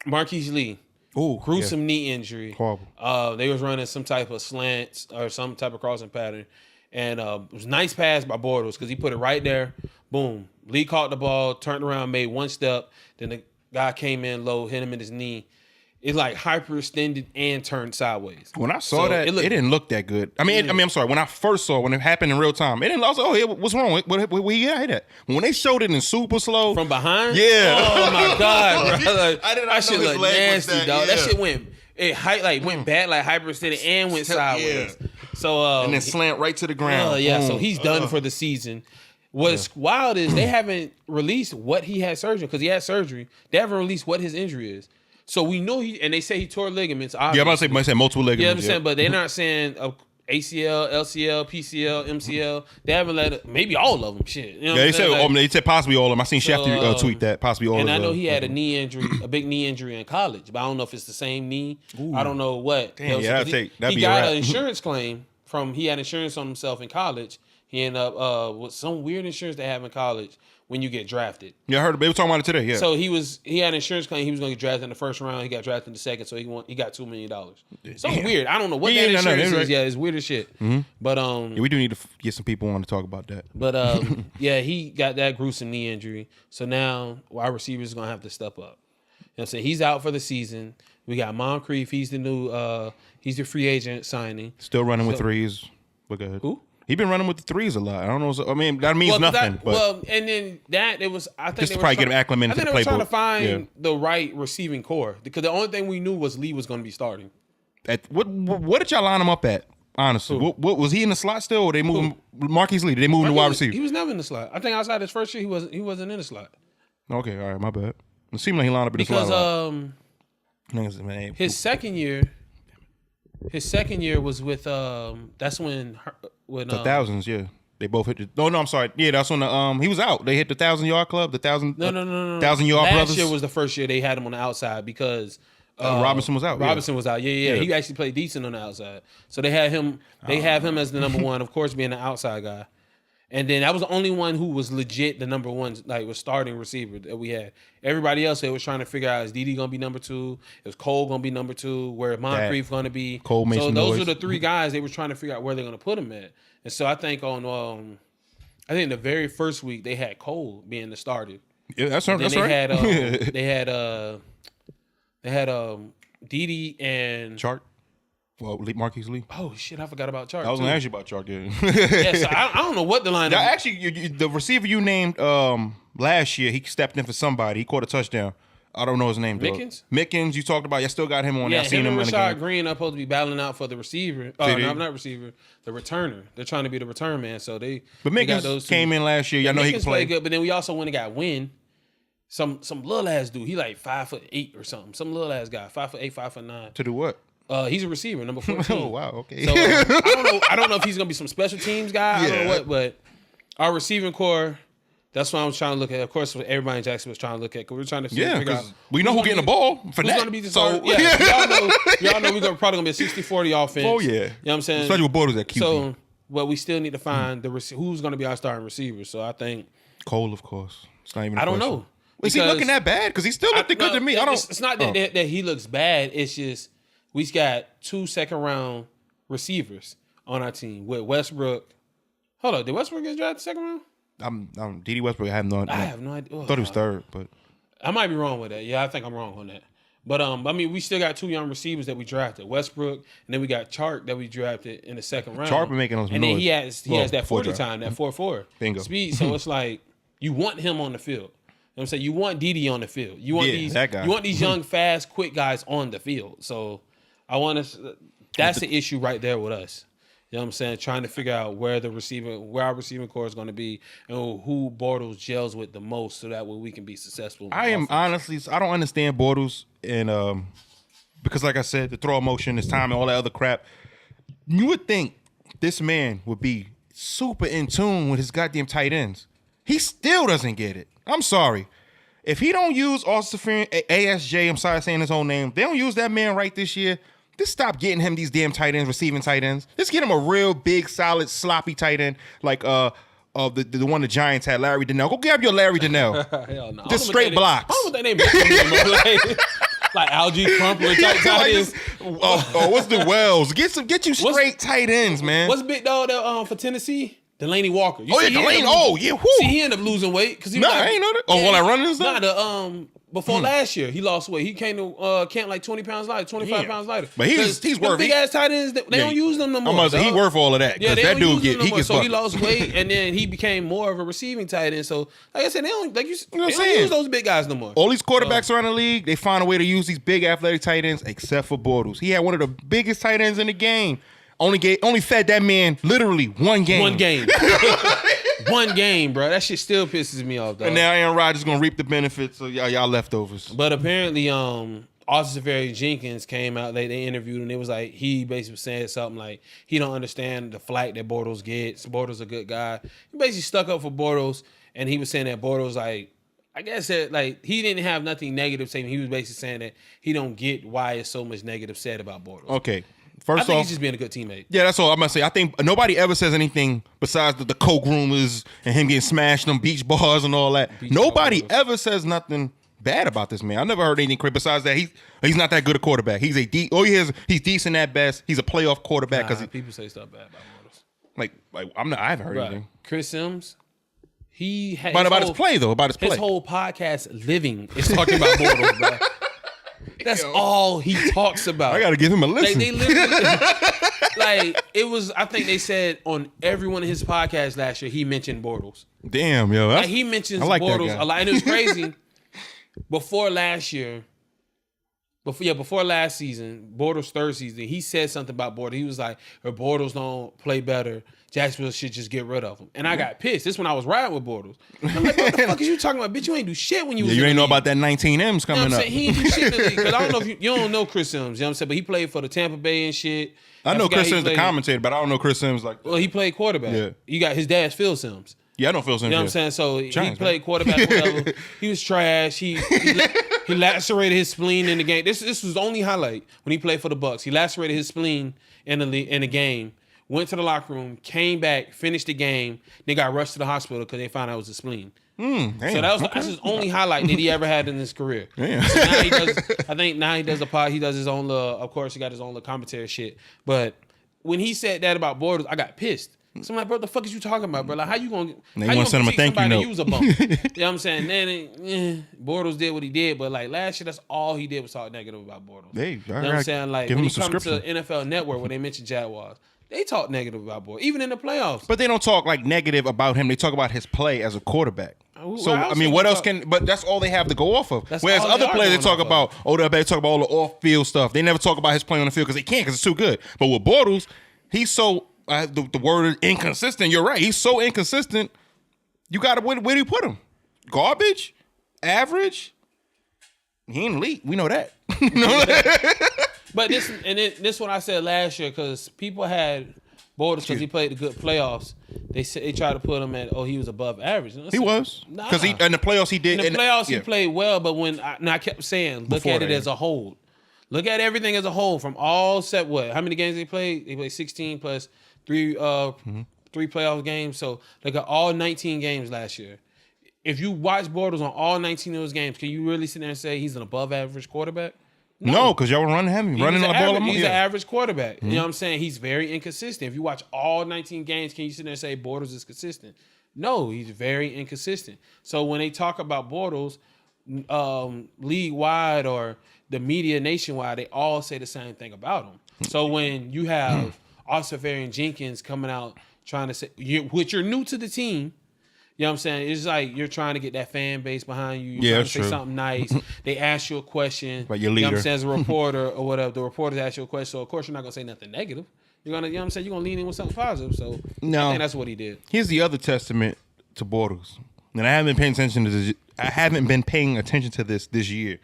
Marquise Lee, gruesome knee injury. Horrible. They was running some type of slants or some type of crossing pattern. And it was a nice pass by Bortles because he put it right there. Boom. Lee caught the ball, turned around, made one step. Then the guy came in low, hit him in his knee. It's like hyperextended and turned sideways. When I saw that, it didn't look that good. I'm sorry. When I first saw it, when it happened in real time, it didn't. I was like, oh, what's wrong? Where you got hit at? When they showed it in super slow. From behind? Yeah. Oh, my God, bro. Like, I did not that shit know his look leg was nasty, that, dog. yeah. That shit went bad, like hyperextended and went sideways. Yeah. So and then slant right to the ground. So he's done for the season. What's wild is they haven't released what he had surgery because he had surgery. They haven't released what his injury is. So we know and they say he tore ligaments. Obviously. Yeah, I'm about to say multiple ligaments. Yeah, I'm saying, but they're not saying ACL, LCL, PCL, MCL. They haven't let it, maybe all of them. Shit. You know They said possibly all of them. I seen Schefter tweet that possibly all of them. And I know he had a knee injury, a big knee injury in college, but I don't know if it's the same knee. I don't know what. Damn, that'd he be got a wrap. an insurance claim he had insurance on himself in college. He ended up with some weird insurance they have in college when you get drafted. Yeah, I heard they were talking about it today. Yeah. So he had an insurance claim. He was going to get drafted in the first round. He got drafted in the second, so he got $2 million. Something weird. I don't know what that insurance is. Right. Yeah, it's weird as shit. Mm-hmm. But we do need to get some people on to talk about that. But yeah, he got that gruesome knee injury. So now our receivers are going to have to step up. You know what I'm saying? He's out for the season. We got Moncrief. He's the new he's the free agent signing. Still running with threes. But go ahead. Who? He been running with the threes a lot. I don't know. I mean, that means nothing. And then it was. I think just to probably get him acclimated to the playbook. I think they were trying to find the right receiving core because the only thing we knew was Lee was going to be starting. What did y'all line him up at? Honestly, what was he in the slot still, or they moved him? Marquise Lee? Did they move him to wide receiver? He was never in the slot. I think outside his first year, he wasn't in the slot. Okay, all right, my bad. It seemed like he lined up in the slot. Because his second year. His second year was with that's when the thousands, yeah. They both hit the I'm sorry. Yeah, that's when he was out. They hit the 1,000-yard club, the 1,000 1,000-yard brothers. Last year was the first year they had him on the outside because Robinson was out. Robinson was out. Yeah. He actually played decent on the outside. So they had him have him as the number one, of course, being the outside guy. And then that was the only one who was legit the number one, like was starting receiver that we had. Everybody else, they was trying to figure out, is Dede going to be number two? Is Cole going to be number two? Where Moncrief going to be? Cole Mason. So those are the three guys they were trying to figure out where they're going to put him at. And so I think the very first week they had Cole being the starter. Yeah, that's right. They had Dede and Chark. Well, Marquise Lee. Oh shit! I forgot about Chark. I was going to ask you about Chark. Yeah. Yeah. So I don't know what the line. Now, actually, the receiver you named last year, he stepped in for somebody. He caught a touchdown. I don't know his name. Mickens. You talked about. I still got him on. Yeah, I seen him in the game. Rashad Green are supposed to be battling out for the receiver. Not receiver. The returner. They're trying to be the return man. So they. But Mickens came in last year. I know he can play good. But then we also went and got Wynn. Some little ass dude. He like 5'8" or something. Some little ass guy. 5'8", 5'9". To do what? He's a receiver, number 14. Oh wow, okay. So I don't know if he's gonna be some special teams guy. I don't know what, but our receiving core, that's what I was trying to look at. Of course, what everybody in Jackson was trying to look at because we're trying to figure out. We know who's getting the ball for who's that. Gonna be the y'all know we're probably gonna be a 60-40 offense. Oh yeah, you know what I'm saying. Especially with Bortles at QB. So, well, we still need to find who's gonna be our starting receiver. So I think Cole, of course. It's not even. I don't know. Is he looking that bad? Because he still looked good to me. I don't. It's not that he looks bad. It's just we got 2 second-round receivers on our team with Westbrook. Hold on, did Westbrook get drafted second round? I'm D.D. Westbrook. I have no idea. I have no idea. I thought he was third, but I might be wrong with that. Yeah, I think I'm wrong on that. But I mean, we still got 2 young receivers that we drafted, Westbrook, and then we got Chark that we drafted in the second round. Chark been making those and noise. then he has that 40 time, that 4.4 Bingo. speed. So it's like you want him on the field. You know what I'm saying? You want DD on the field. You want that guy. You want these young, fast, quick guys on the field. So I want to. That's the issue right there with us. You know what I'm saying? Trying to figure out where our receiving core is going to be, and who Bortles gels with the most, so that way we can be successful. I don't understand Bortles, and because like I said, the throw motion, his time, and all that other crap. You would think this man would be super in tune with his goddamn tight ends. He still doesn't get it. I'm sorry. If he don't use ASJ, I'm sorry saying his own name, they don't use that man right this year. Just stop getting him these damn tight ends, receiving tight ends. Just get him a real big, solid, sloppy tight end like the one the Giants had, Larry Donnell. Go grab your Larry Donnell. Hell no. Just straight blocks. I don't know what that name like Algie Crumpler type tight ends. What's the Wells? Get you straight tight ends, man. What's big dog for Tennessee? Delaney Walker. Delaney. Oh, yeah. Whoo. See, he ended up losing weight because I ain't know that. Oh, while I running and stuff? Before last year, he lost weight. He came to camp like 20 pounds lighter, 25 pounds lighter. But he's worth big ass tight ends. They don't use them no more. I'm about to say, he worth all of that. Yeah, that dude gets so he lost weight and then he became more of a receiving tight end. So like I said, they don't use those big guys no more. All these quarterbacks around the league, they find a way to use these big athletic tight ends, except for Bortles. He had one of the biggest tight ends in the game. Only fed that man literally one game. One game. One game, bro. That shit still pisses me off, dog. And now Aaron Rodgers is gonna reap the benefits of y'all leftovers. But apparently, Austin Seferian-Jenkins came out. They interviewed him. It was like he basically said something like he don't understand the flack that Bortles gets. Bortles a good guy. He basically stuck up for Bortles, and he was saying that Bortles I guess that he didn't have nothing negative saying. He was basically saying that he don't get why it's so much negative said about Bortles. Okay. I think he's just being a good teammate. Yeah, that's all I'm gonna say. I think nobody ever says anything besides the coke rumors and him getting smashed on beach bars and all that. Nobody ever says nothing bad about this man. I never heard anything crazy besides that he's not that good a quarterback. He's decent at best. He's a playoff quarterback because people say stuff bad about Bortles. Like I haven't heard anything. Chris Sims, he had about his play. His whole podcast living is talking about Bortles, bro. That's all he talks about. I gotta give him a listen. They literally, it was. I think they said on every one of his podcasts last year he mentioned Bortles. Damn, yo, he mentions Bortles a lot, and it was crazy. Before last season, Bortles' third season, he said something about Bortles. He was like, "If Bortles don't play better, Jacksonville should just get rid of him." And I got pissed. This when I was riding with Bortles. I'm like, "What the fuck is you talking about, bitch? You ain't do shit when you was you in ain't the know league." about that 19 M's coming up. He ain't do shit in the league. Because I don't know if you don't know Chris Sims. You know what I'm saying? But he played for the Tampa Bay and shit. I know Chris Sims the commentator, but I don't know Chris Sims like. Well, he played quarterback. Yeah. You got his dad's Phil Sims. Yeah, I don't feel Sims. You know what I'm saying? So he played quarterback, whatever. He was trash. He lacerated his spleen in the game. This was the only highlight when he played for the Bucs. He lacerated his spleen in the game. Went to the locker room, came back, finished the game. Then got rushed to the hospital because they found out it was a spleen. So that's his only highlight that he ever had in his career. Damn. So now he does. I think now he does a pod. He does his own. Of course, he got his own commentary shit. But when he said that about Bortles, I got pissed. So I'm like, bro, the fuck is you talking about, bro? Like, how you gonna? They want to send him a thank you note. Use a bump. You know what I'm saying? Then Bortles did what he did, but like last year, that's all he did was talk negative about Bortles. Hey, you know what I'm saying? Like when he comes to NFL Network, when they mention Jaguars, they talk negative about Bortles, even in the playoffs. But they don't talk like negative about him. They talk about his play as a quarterback. So I mean, what else can? But that's all they have to go off of. Whereas other players, they talk about they talk about all the off-field stuff. They never talk about his play on the field because they can't because it's too good. But with Bortles, he's so. The word is inconsistent. You're right. He's so inconsistent. You got to where do you put him? Garbage? Average? He ain't elite. We know that. But this what I said last year because people had Bortles because he played the good playoffs. They tried to put him at he was above average. He was because in the playoffs he did. In the playoffs he played well, but when I kept saying look at it as a whole. Look at everything as a whole from all set. How many games they played? They played 16 plus. Three playoff games. So they got all 19 games last year. if you watch Bortles on all 19 of those games, can you really sit there and say he's an above average quarterback? No, because y'all were running heavy. Running on the ball. He's an average quarterback. You know what I'm saying? He's very inconsistent. If you watch all 19 games, can you sit there and say Bortles is consistent? No, he's very inconsistent. So when they talk about Bortles, league-wide or the media nationwide, they all say the same thing about him. So when you have Osafarian Jenkins coming out trying to say, which you're new to the team, you know what I'm saying? It's like you're trying to get that fan base behind you. You're trying to say something nice. They ask you a question. About your leader. You know what I'm saying? As a reporter or whatever, the reporters ask you a question. So, of course, you're not going to say nothing negative. You're going to, you know what I'm saying? You're going to lean in with something positive. So, I think that's what he did. Here's the other testament to Bortles. And I haven't been paying attention to this. I haven't been paying attention to this year.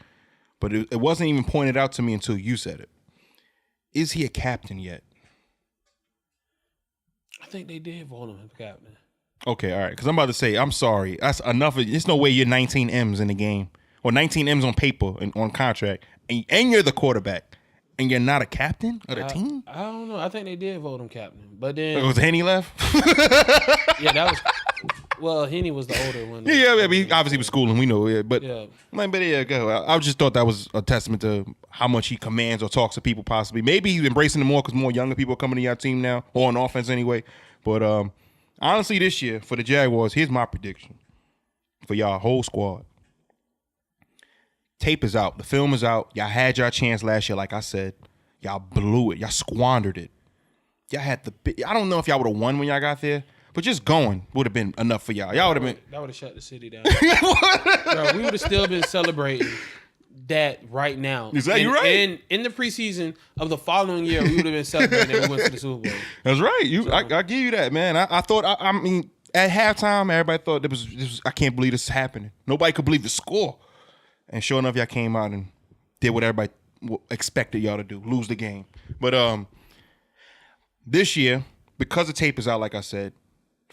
But it wasn't even pointed out to me until you said it. Is he a captain yet? I think they did vote him captain. Okay, all right. Because I'm about to say, I'm sorry. That's enough. There's no way you're 19 M's in the game. Or 19 M's on paper and on contract. And you're the quarterback. And you're not a captain of the team? I don't know. I think they did vote him captain. But then... Was Henny left? Yeah, that was... Well, Henny was the older one. Yeah, but he obviously was schooling. We know it. But, yeah. Go. I just thought that was a testament to how much he commands or talks to people possibly. Maybe he's embracing it more because more younger people are coming to your team now. Or on offense anyway. But honestly, this year, for the Jaguars, here's my prediction. For y'all whole squad. Tape is out. The film is out. Y'all had your chance last year, like I said. Y'all blew it. Y'all squandered it. Y'all had I don't know if y'all would have won when y'all got there, but just going would have been enough for y'all. Y'all would have been. That would have shut the city down. Bro, we would have still been celebrating that right now. Is that you right? In the preseason of the following year, we would have been celebrating that we went to the Super Bowl. That's right. I give you that, man. I thought. I mean, at halftime, everybody thought this was. I can't believe this is happening. Nobody could believe the score. And sure enough, y'all came out and did what everybody expected y'all to do, lose the game. But this year, because the tape is out, like I said,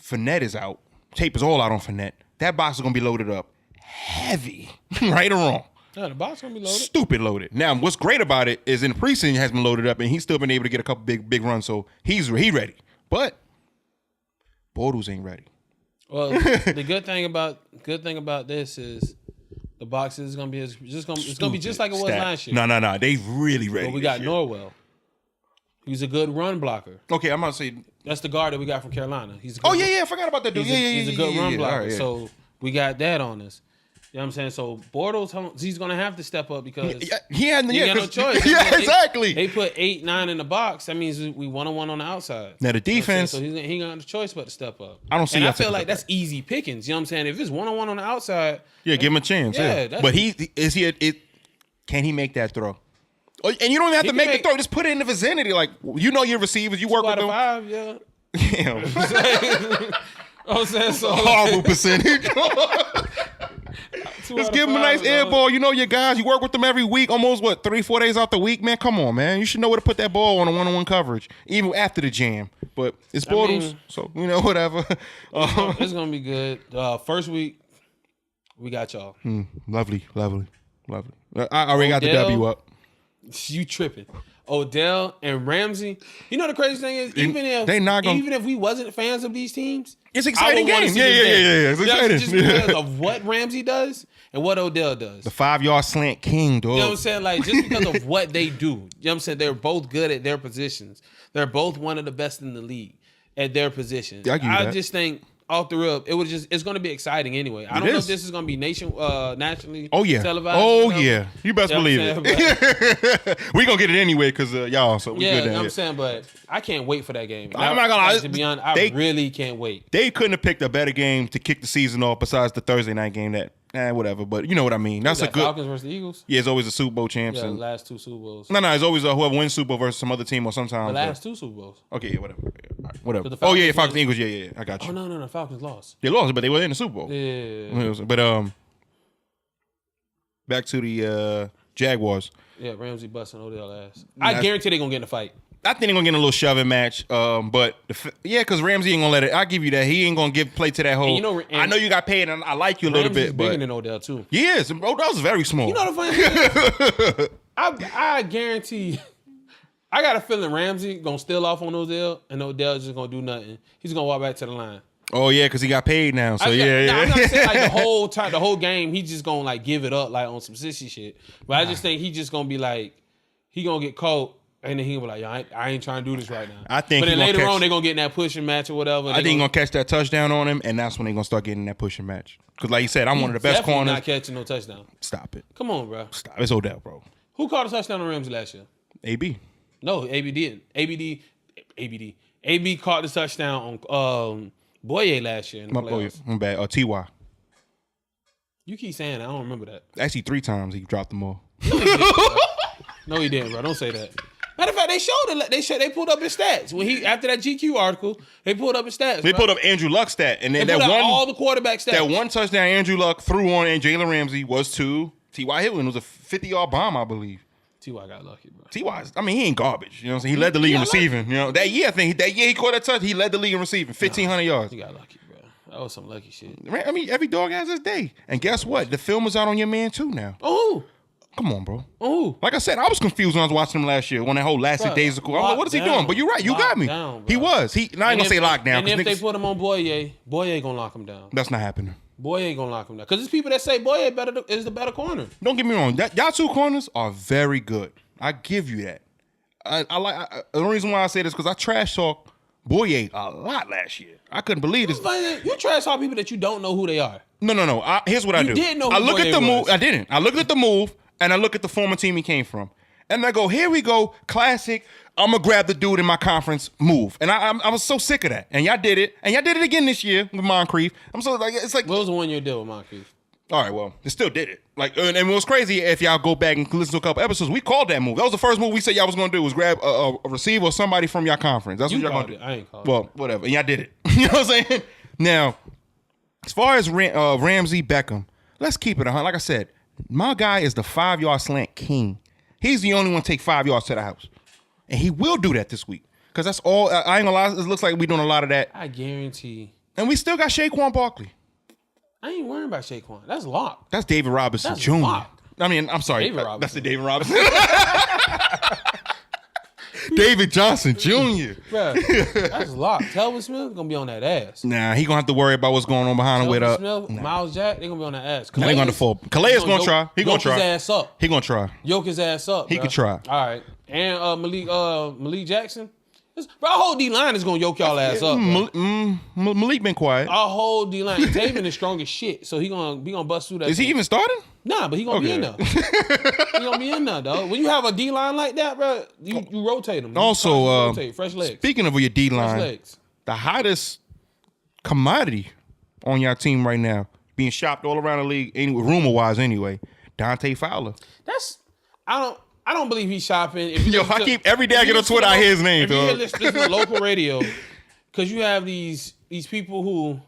Fournette is out. Tape is all out on Fournette. That box is going to be loaded up heavy, right or wrong. Yeah, the box is going to be loaded. Stupid loaded. Now, what's great about it is in the preseason, it has been loaded up, and he's still been able to get a couple big runs, so he's ready. But Bortles ain't ready. Well, the good thing about this is the box is going to be it's going to be just like it was last year. No. They really ready. But we got Norwell. He's a good run blocker. Okay, I'm about to say that's the guard that we got from Carolina. He's I forgot about that dude. He's a good run blocker. Right, yeah. So we got that on us. You know what I'm saying? So Bortles, he's going to have to step up because he got no choice. Yeah, exactly. They put 8, 9 in the box. That means we 1-on-1 on the outside. Now the defense. So he got no choice but to step up. I don't see. And I feel like that's easy pickings. You know what I'm saying? If it's 1-on-1 on the outside, give him a chance. Yeah. But can he make that throw? And you don't even have to make the throw. Just put it in the vicinity. Like your receivers. You work with them. 5, yeah. I'm saying so. Horrible percentage. Just give him a nice air ball. You know your guys. You work with them every week. Almost 3-4 days out the week, man. Come on, man. You should know where to put that ball on a 1-on-1 coverage, even after the jam. But it's Bortles, so whatever. It's gonna be good. First week, we got y'all. Lovely. I already got the W up. You tripping? Odell and Ramsey. You know the crazy thing is, even if we wasn't fans of these teams, it's exciting game. Yeah. It's exciting. Just because of what Ramsey does and what Odell does. The 5-yard slant king, dog. You know what I'm saying? Like, just because of what they do. You know what I'm saying? They're both good at their positions. They're both one of the best in the league at their positions. Yeah, I just think off the rip, it's going to be exciting anyway. I don't know if this is going to be nationally televised. Oh, yeah. You best believe it. We're going to get it anyway because y'all, so we good you know what I'm saying? But I can't wait for that game. I'm not going to lie. To be honest, I really can't wait. They couldn't have picked a better game to kick the season off besides the Thursday night game whatever. But you know what I mean. That's a good. Falcons versus the Eagles? Yeah, it's always the Super Bowl champs. Yeah, the last 2 Super Bowls. No, it's always whoever wins Super Bowl versus some other team or sometimes. The last 2 Super Bowls. Okay, yeah, whatever. Right, whatever. Falcons and Eagles. Yeah. I got you. Oh, no. Falcons lost. They lost, but they were in the Super Bowl. Yeah. But back to the Jaguars. Yeah, Ramsey busting Odell ass. I guarantee they're going to get in a fight. I think they're going to get in a little shoving match. But because Ramsey ain't going to let it. I'll give you that. He ain't going to play to that whole. I know you got paid and I like you a little bit. Bigger but than Odell, too. He is. Odell's very small. You know the funny thing is, I guarantee. I got a feeling Ramsey going to steal off on Odell and Odell's just going to do nothing. He's going to walk back to the line. Oh yeah, because he got paid now. So I'm not saying like yeah. the whole game, he just gonna like give it up like on some sissy shit. But I just think he just gonna be like, he gonna get caught, and then he gonna be like, yo, I ain't trying to do this right now. I think but then he later gonna on, they gonna get in that pushing match or whatever. I think he's gonna catch that touchdown on him, and that's when they gonna start getting that pushing match. Because like you said, I'm one of the best corners. Not catching no touchdown. Stop it. Come on, bro. Stop. It's Odell, bro. Who caught a touchdown on Ramsey last year? AB. No, AB didn't. AB caught the touchdown on Boye last year in the playoffs. My bad. Ty. You keep saying that. I don't remember that. Actually, 3 times he dropped them all. No, he didn't, bro. Don't say that. Matter of fact, they showed it. They pulled up his stats when he after that GQ article. They pulled up his stats. They pulled up Andrew Luck's stat, and then they that pulled one up all the quarterback stats. That one touchdown Andrew Luck threw on and Jalen Ramsey was to T.Y. Hilton. It was a 50-yard bomb, I believe. T.Y. got lucky, bro. T.Y. I mean, he ain't garbage. You know what I'm saying? He led the league in receiving. Lucky. You know that year. I think that year he caught that touch. He led the league in receiving, 1,500 yards. He got lucky, bro. That was some lucky shit. I mean, every dog has his day. And guess what? The film is out on your man too now. Oh. Come on, bro. Oh, like I said, I was confused when I was watching him last year when that whole last 6 days ago. I'm like, what is he doing? But you're right, you got me. Down, he was. I ain't gonna say lockdown. And if they put him on Boye gonna lock him down. That's not happening. Boye gonna lock him down because there's people that say Boye is the better corner. Don't get me wrong. Y'all 2 corners are very good. I give you that. The only reason why I say this because I trash talk Boye a lot last year. I couldn't believe this. You trash talk people that you don't know who they are. No. Here's what I do. You didn't know who I look Boye at the was. move. I didn't. I looked at the move. And I look at the former team he came from. And I go, here we go, classic, I'm going to grab the dude in my conference move. And I was so sick of that. And y'all did it. And y'all did it again this year with Moncrief. I'm so like, it's like. What was the 1 year deal with Moncrief? All right, well, they still did it. Like, and what's crazy, if y'all go back and listen to a couple episodes, we called that move. That was the first move we said y'all was going to do was grab a receiver or somebody from your conference. That's what y'all going to do. I ain't called it. Well, whatever. And y'all did it. You know what I'm saying? Now, as far as Ramsey Beckham, let's keep it 100. Like I said, my guy is the 5-yard slant king. He's the only one to take 5 yards to the house. And he will do that this week. Because that's all. I ain't gonna lie. It looks like we're doing a lot of that. I guarantee. And we still got Saquon Barkley. I ain't worrying about Saquon. That's locked. That's David Robinson That's Jr. Locked. I mean, I'm sorry. David Robinson. That's the David Robinson. David Johnson Jr. Bro, that's locked. Telvin Smith gonna be on that ass. Nah, he gonna have to worry about what's going on behind him with Smith, Miles Jack, they gonna be on that ass. They gonna fall. Calais is gonna try. He gonna try. His ass up. He gonna try. Yoke his ass up. He could try. All right. And Malik Jackson. Bro, our whole D-line is gonna yoke y'all ass up. Malik been quiet. Our whole D-line. Taven is strong as shit, so he gonna bust through that. Is he even starting? Nah, but he gonna be in there. He gonna be in there, dog. When you have a D-line like that, bro, you rotate him. Also, rotate. Fresh legs. Speaking of your D-line, the hottest commodity on your team right now, being shopped all around the league, rumor-wise anyway, Dante Fowler. I don't believe he's shopping. Every day I get on Twitter, I hear his name, dog. If you listen to local radio, because you have these people who.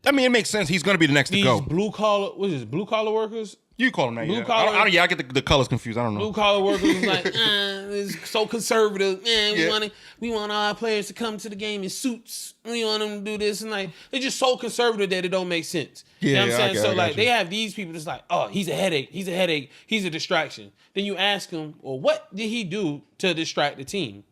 I mean, it makes sense. He's going to be the next to go. Blue collar workers? You call them that, yeah. I get the colors confused. I don't know. Blue collar workers is like, it's so conservative. We want all our players to come to the game in suits. We want them to do this. And like, they're just so conservative that it don't make sense. You know what I'm saying? They have these people that's like, oh, he's a headache. He's a distraction. Then you ask them, well, what did he do to distract the team?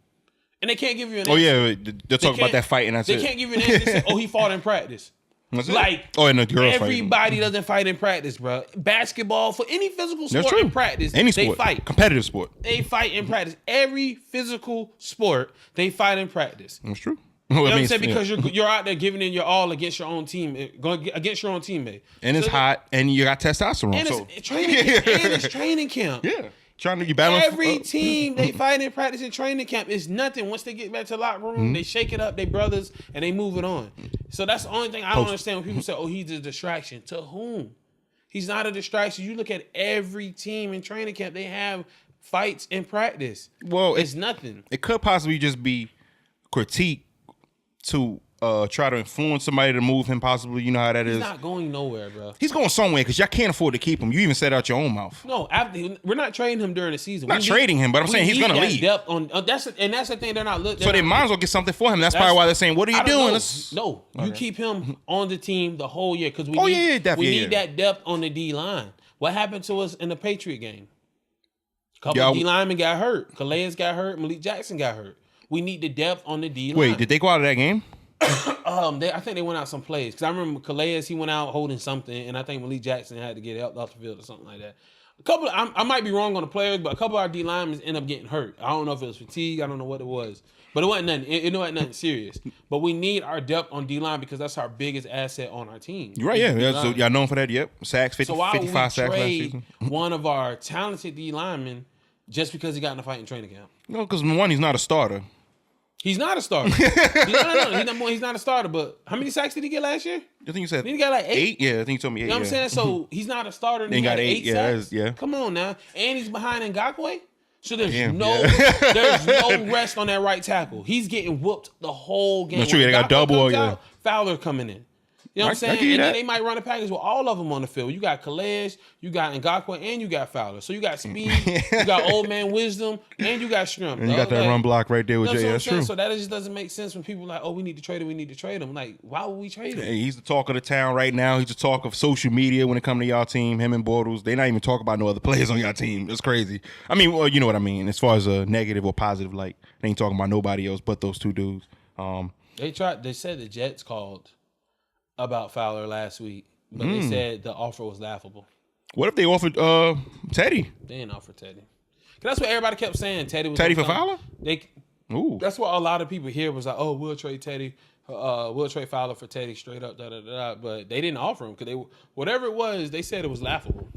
And they can't give you an answer. Oh, yeah. They'll talk about that fight and that's it. They can't give you an answer. Say, oh, he fought in practice. Everybody doesn't fight in practice, bro. Basketball, for any physical sport in practice, they fight. Competitive sport. They fight in practice. Every physical sport, they fight in practice. That's true. You know what I'm saying? Because you're out there giving in your all against your own team, against your own teammate. And it's hot, and you got testosterone. And it's training camp. Yeah. Every team they fight in practice and training camp is nothing. Once they get back to the locker room, they shake it up, they brothers, and they move it on. So that's the only thing I don't understand when people say, oh, he's a distraction. To whom? He's not a distraction. You look at every team in training camp, they have fights in practice. Well, it's nothing. It could possibly just be critique to try to influence somebody to move him possibly. You know how that is. He's not going nowhere, bro. He's going somewhere because y'all can't afford to keep him. You even said out your own mouth. No, we're not trading him during the season. Not trading him, but I'm saying he's going to leave. Depth on, that's the thing they're not looking. So they might as well get something for him. That's probably why they're saying, what are you doing? No, you keep him on the team the whole year because we need that depth on the D-line. What happened to us in the Patriot game? A couple of D-linemen got hurt. Calais got hurt. Malik Jackson got hurt. We need the depth on the D-line. Wait, did they go out of that game? I think they went out some plays because I remember Calais, he went out holding something, and I think Malik Jackson had to get out off the field or something like that. I might be wrong on the players, but a couple of our D linemen end up getting hurt. I don't know if it was fatigue. I don't know what it was, but it wasn't nothing. It wasn't nothing serious. But we need our depth on D line because that's our biggest asset on our team. You're right, yeah. So y'all known for that, yep. Sacks, 55 sacks last season. One of our talented D linemen just because he got in a fight in training camp. No, because one, he's not a starter. He's not a starter. He's not a starter, but how many sacks did he get last year? I think you said he got like 8. Yeah, I think you told me 8. You know what I'm saying? So he's not a starter. And he got 8 sacks. Yeah. Come on now. And he's behind Ngakoue. So there's there's no rest on that right tackle. He's getting whooped the whole game. That's true. They got double. Out, Fowler coming in. You know what I'm saying? And then they might run a package with all of them on the field. You got Calais, you got Ngakoue, and you got Fowler. So you got speed, you got old man wisdom, and you got Shrimp. And you got that run block right there with Jay. That's true. So that just doesn't make sense when people are like, oh, we need to trade him. Like, why would we trade him? Hey, he's the talk of the town right now. He's the talk of social media when it comes to y'all team. Him and Bortles, they not even talk about no other players on y'all team. It's crazy. I mean, well, you know what I mean. As far as a negative or positive, like they ain't talking about nobody else but those two dudes. They said the Jets called about Fowler last week, but they said the offer was laughable. What if they offered Teddy? They didn't offer Teddy. That's what everybody kept saying. Teddy for Fowler? That's what a lot of people here was like, oh, we'll trade Teddy. We'll trade Fowler for Teddy straight up, but they didn't offer him because whatever it was, they said it was laughable.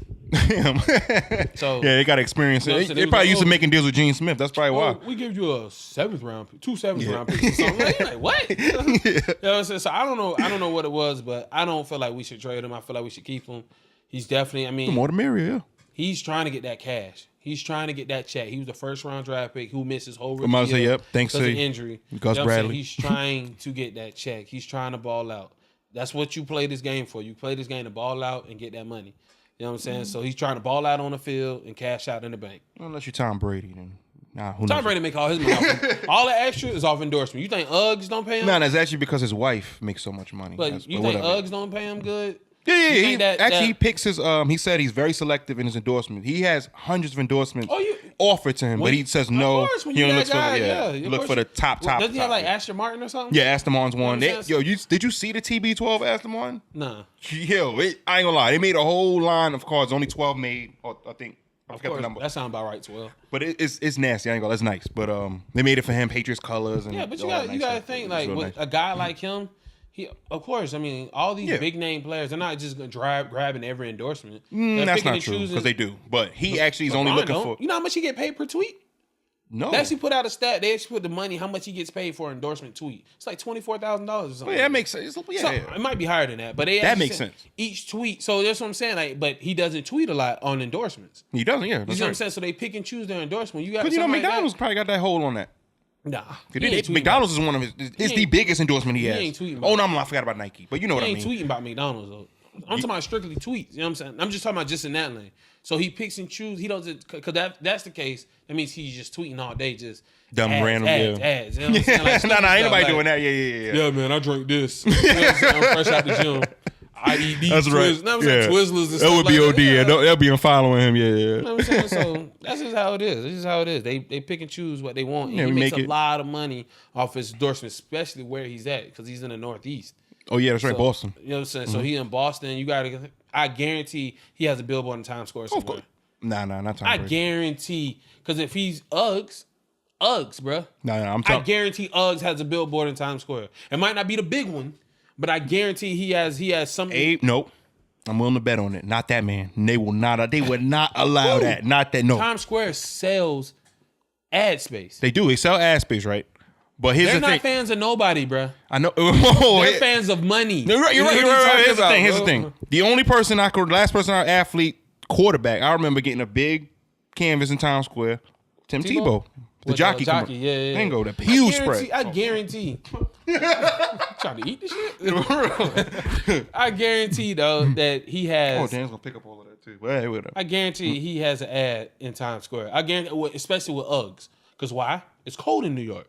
So yeah, they got experience. You know they probably used to making deals with Gene Smith. That's probably why. We give you a 7th round, 2 7th round picks or something. Like, what? You know what I'm saying? So I don't know what it was, but I don't feel like we should trade him. I feel like we should keep him. He's definitely. I mean, the more the merrier. Yeah. He's trying to get that cash. He's trying to get that check. He was the 1st round draft pick who missed his whole rookie year thanks because to of injury. Gus Bradley. He's trying to get that check. He's trying to ball out. That's what you play this game for. You play this game to ball out and get that money. You know what I'm saying? So he's trying to ball out on the field and cash out in the bank. Unless you're Tom Brady, then Tom Brady make all his money off. All the extra is off endorsement. You think Uggs don't pay him? No, that's actually because his wife makes so much money. But you think Uggs don't pay him good? Yeah. He picks his. He said he's very selective in his endorsement. He has hundreds of endorsements offered to him, but he says no. He only looks for the top. Doesn't he have like Aston Martin or something? Yeah, Aston Martin's one. Did you see the TB12 Aston Martin? Nah. Yo, I ain't gonna lie. They made a whole line of cars. Only 12 made. I think. I forgot the number. That sounds about right, 12. But it's nasty. I ain't gonna. That's nice. But they made it for him, Patriots colors. And but you gotta think like with a guy like him. He, of course, I mean, all these big name players, they're not just going to grabbing every endorsement. That's not true, because they do. But he actually is only looking for... You know how much he get paid per tweet? No. They actually put out a stat. They actually put the money, how much he gets paid for an endorsement tweet. It's like $24,000 or something. Well, yeah, that makes sense. It might be higher than that, but that makes sense. Each tweet. So that's what I'm saying. Like, but he doesn't tweet a lot on endorsements. He doesn't, yeah. You know what I'm saying? So they pick and choose their endorsement. But McDonald's probably got that hole on that. Nah, McDonald's is one of his the biggest endorsement he has. Ain't tweeting about I forgot about Nike, but you know what I mean. He ain't tweeting about McDonald's though. I'm talking about strictly tweets. You know what I'm saying? I'm just talking about just in that lane. So he picks and chooses. He doesn't, because that's the case. That means he's just tweeting all day, just dumb random ads. You know what I'm saying? Like, ain't nobody doing that. Yeah. Yeah, man, I drink this. You know what I'm saying? I'm fresh out the gym. I eat these Twizzlers and stuff. That would be OD. Yeah, they'll be following him. Yeah. You know what I'm saying? So that's just how it is. This is how it is. They pick and choose what they want. And he makes a lot of money off his endorsement, especially where he's at, because he's in the Northeast. Oh yeah, that's right, Boston. You know what I'm saying? So he in Boston. I guarantee he has a billboard in Times Square somewhere. Nah, not Times Square. I guarantee, because if he's Uggs, bro. I guarantee Uggs has a billboard in Times Square. It might not be the big one, but I guarantee he has something. Nope. I'm willing to bet on it. Not that, man. They would not allow that. Not that. No. Times Square sells ad space. They do. They sell ad space, right? But here's the thing. They're not fans of nobody, bro. I know. They're fans of money. You're right. Here's the thing. The only person last person, our athlete, quarterback, I remember getting a big canvas in Times Square. Tim Tebow. The jockey. Yeah. Bingo. The huge spread. I guarantee. Trying to eat this shit? I guarantee, though, that he has... Oh, Dan's going to pick up all of that, too. Well, I guarantee he has an ad in Times Square. I guarantee, especially with Uggs. Because why? It's cold in New York.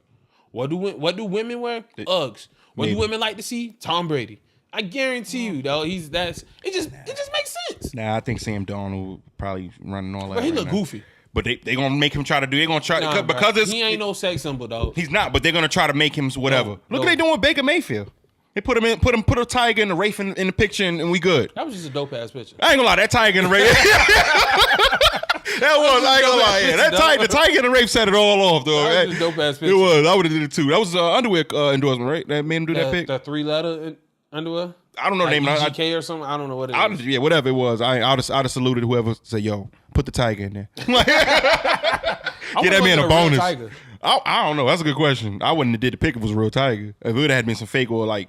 What do women wear? Uggs. What do women like to see? Tom Brady. I guarantee you, though, it just makes sense. Nah, I think Sam Darnold probably running all that. But he look goofy. But they gonna make him try to do. They gonna try because it's he ain't no sex symbol though. He's not, but they're gonna try to make him whatever. Look what they doing with Baker Mayfield. They put a tiger and a Rafe in the picture and we good. That was just a dope ass picture. I ain't gonna lie, that tiger and the Rafe. I ain't gonna lie. Yeah, the tiger and the Rafe set it all off, though. That was a dope ass picture. It was. I would have did it too. That was underwear endorsement, right? That made him do that pic. The 3-letter underwear. I don't know the name. EGK or something. I don't know what it is. Yeah, whatever it was. I'd have saluted whoever said, "Yo, put the tiger in there." Get that man a bonus. I don't know. That's a good question. I wouldn't have did the pic if it was a real tiger. If it would have had been some fake or like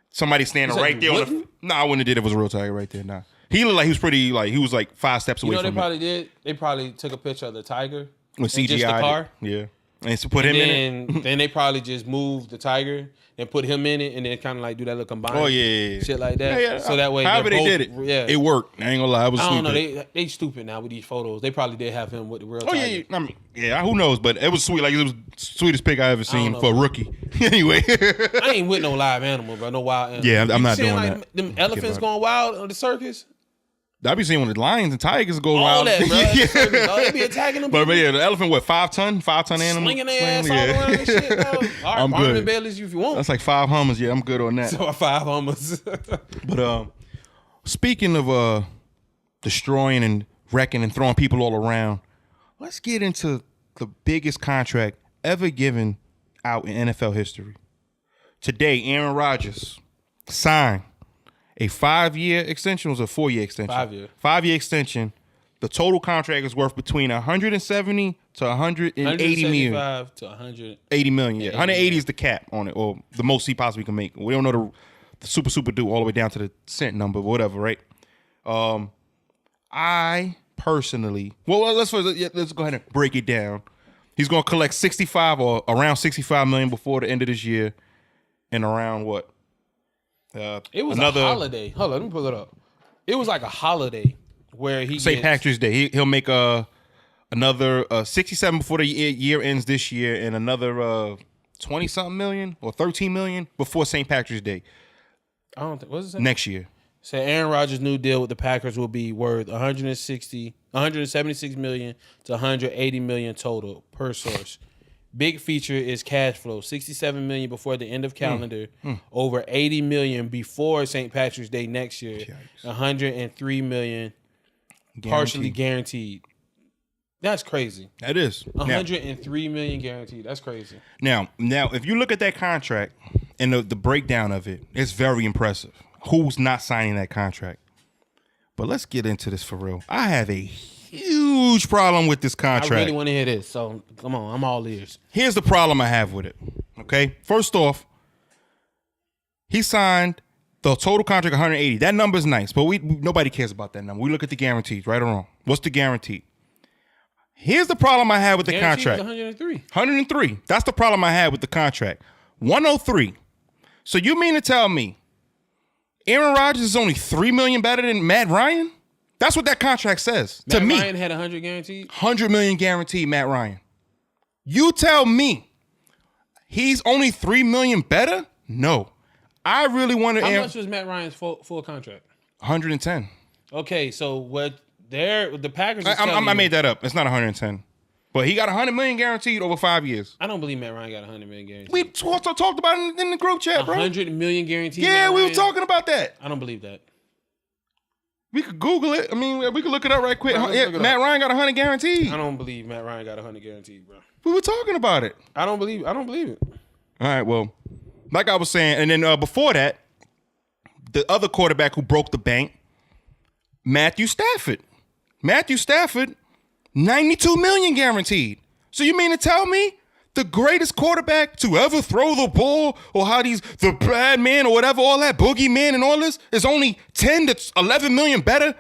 somebody standing right there on the. Nah, I wouldn't have did it if it was a real tiger right there. Nah. He looked like he was pretty. Like he was like 5 steps away from. You know what they probably did? They probably took a picture of the tiger with CGI. Just the car. Yeah. And so put him in it. Then they probably just moved the tiger and put him in it, and then kind of like do that little combine. Oh yeah. Shit like that. Yeah. So that way, however they did it, it worked. I ain't gonna lie, it was stupid. I don't know. They stupid now with these photos. They probably did have him with the real tiger. Yeah. I mean, yeah. Who knows? But it was sweet. Like it was the sweetest pic I ever seen for a rookie. Anyway, I ain't with no live animal, bro. No wild animal. Yeah, I'm not doing like that. Them elephants going wild on the circus. I be seeing when the lions and tigers go all wild. That, bro. They be attacking them. But yeah, the elephant, what, 5 ton animal? Slinging their ass all around and shit, bro. All right, I'm good. Bailey's if you want. That's like 5 Hummers. Yeah, I'm good on that. So 5 Hummers. But speaking of destroying and wrecking and throwing people all around, let's get into the biggest contract ever given out in NFL history. Today, Aaron Rodgers signed a 5-year extension. Was a 4-year extension? 5-year. 5-year extension. The total contract is worth between 170 to 180 million. 175 to 180 million. Yeah, 180 is the cap on it, or the most he possibly can make. We don't know the super do all the way down to the cent number, whatever, right? I personally, let's go ahead and break it down. He's going to collect 65 or around 65 million before the end of this year, and around what? It was a holiday. Hold on, let me pull it up. It was like a holiday where he St. Patrick's Day. He'll make another 67 before the year ends this year, and another 20 something million or 13 million before St. Patrick's Day. I don't think what's it say? Next year. So Aaron Rodgers' new deal with the Packers will be worth 176 million to 180 million total per source. Big feature is cash flow, 67 million before the end of calendar, over 80 million before St. Patrick's Day next year, 103 million partially guaranteed. That's crazy. That is. 103 million guaranteed. That's crazy. Now, if you look at that contract and the breakdown of it, it's very impressive. Who's not signing that contract? But let's get into this for real. I have a huge problem with this contract. I really want to hear this, so come on, I'm all ears. Here's the problem I have with it. Okay, first off, he signed the total contract 180. That number's nice, but nobody cares about that number. We look at the guarantees, right or wrong. What's the guarantee? Here's the problem I have with the contract. 103. 103. That's the problem I had with the contract. 103. So you mean to tell me Aaron Rodgers is only $3 million better than Matt Ryan? That's what that contract says. Matt to me, Ryan had 100 guaranteed? 100 million guaranteed, Matt Ryan. You tell me he's only $3 million better? No. I really want to. How much was Matt Ryan's full contract? 110. Okay, so what the Packers I made that up. It's not 110. But he got 100 million guaranteed over 5 years. I don't believe Matt Ryan got 100 million guaranteed. We talked about it in the group chat, bro. 100 million guaranteed. Yeah, we were talking about that. I don't believe that. We could Google it. I mean, we could look it up right quick. Matt Ryan got 100 guaranteed. I don't believe Matt Ryan got 100 guaranteed, bro. We were talking about it. I don't believe it. All right, well, like I was saying, and then before that, the other quarterback who broke the bank, Matthew Stafford. 92 million guaranteed. So you mean to tell me the greatest quarterback to ever throw the ball, or how the bad man or whatever, all that boogeyman and all this is only 10 to 11 million better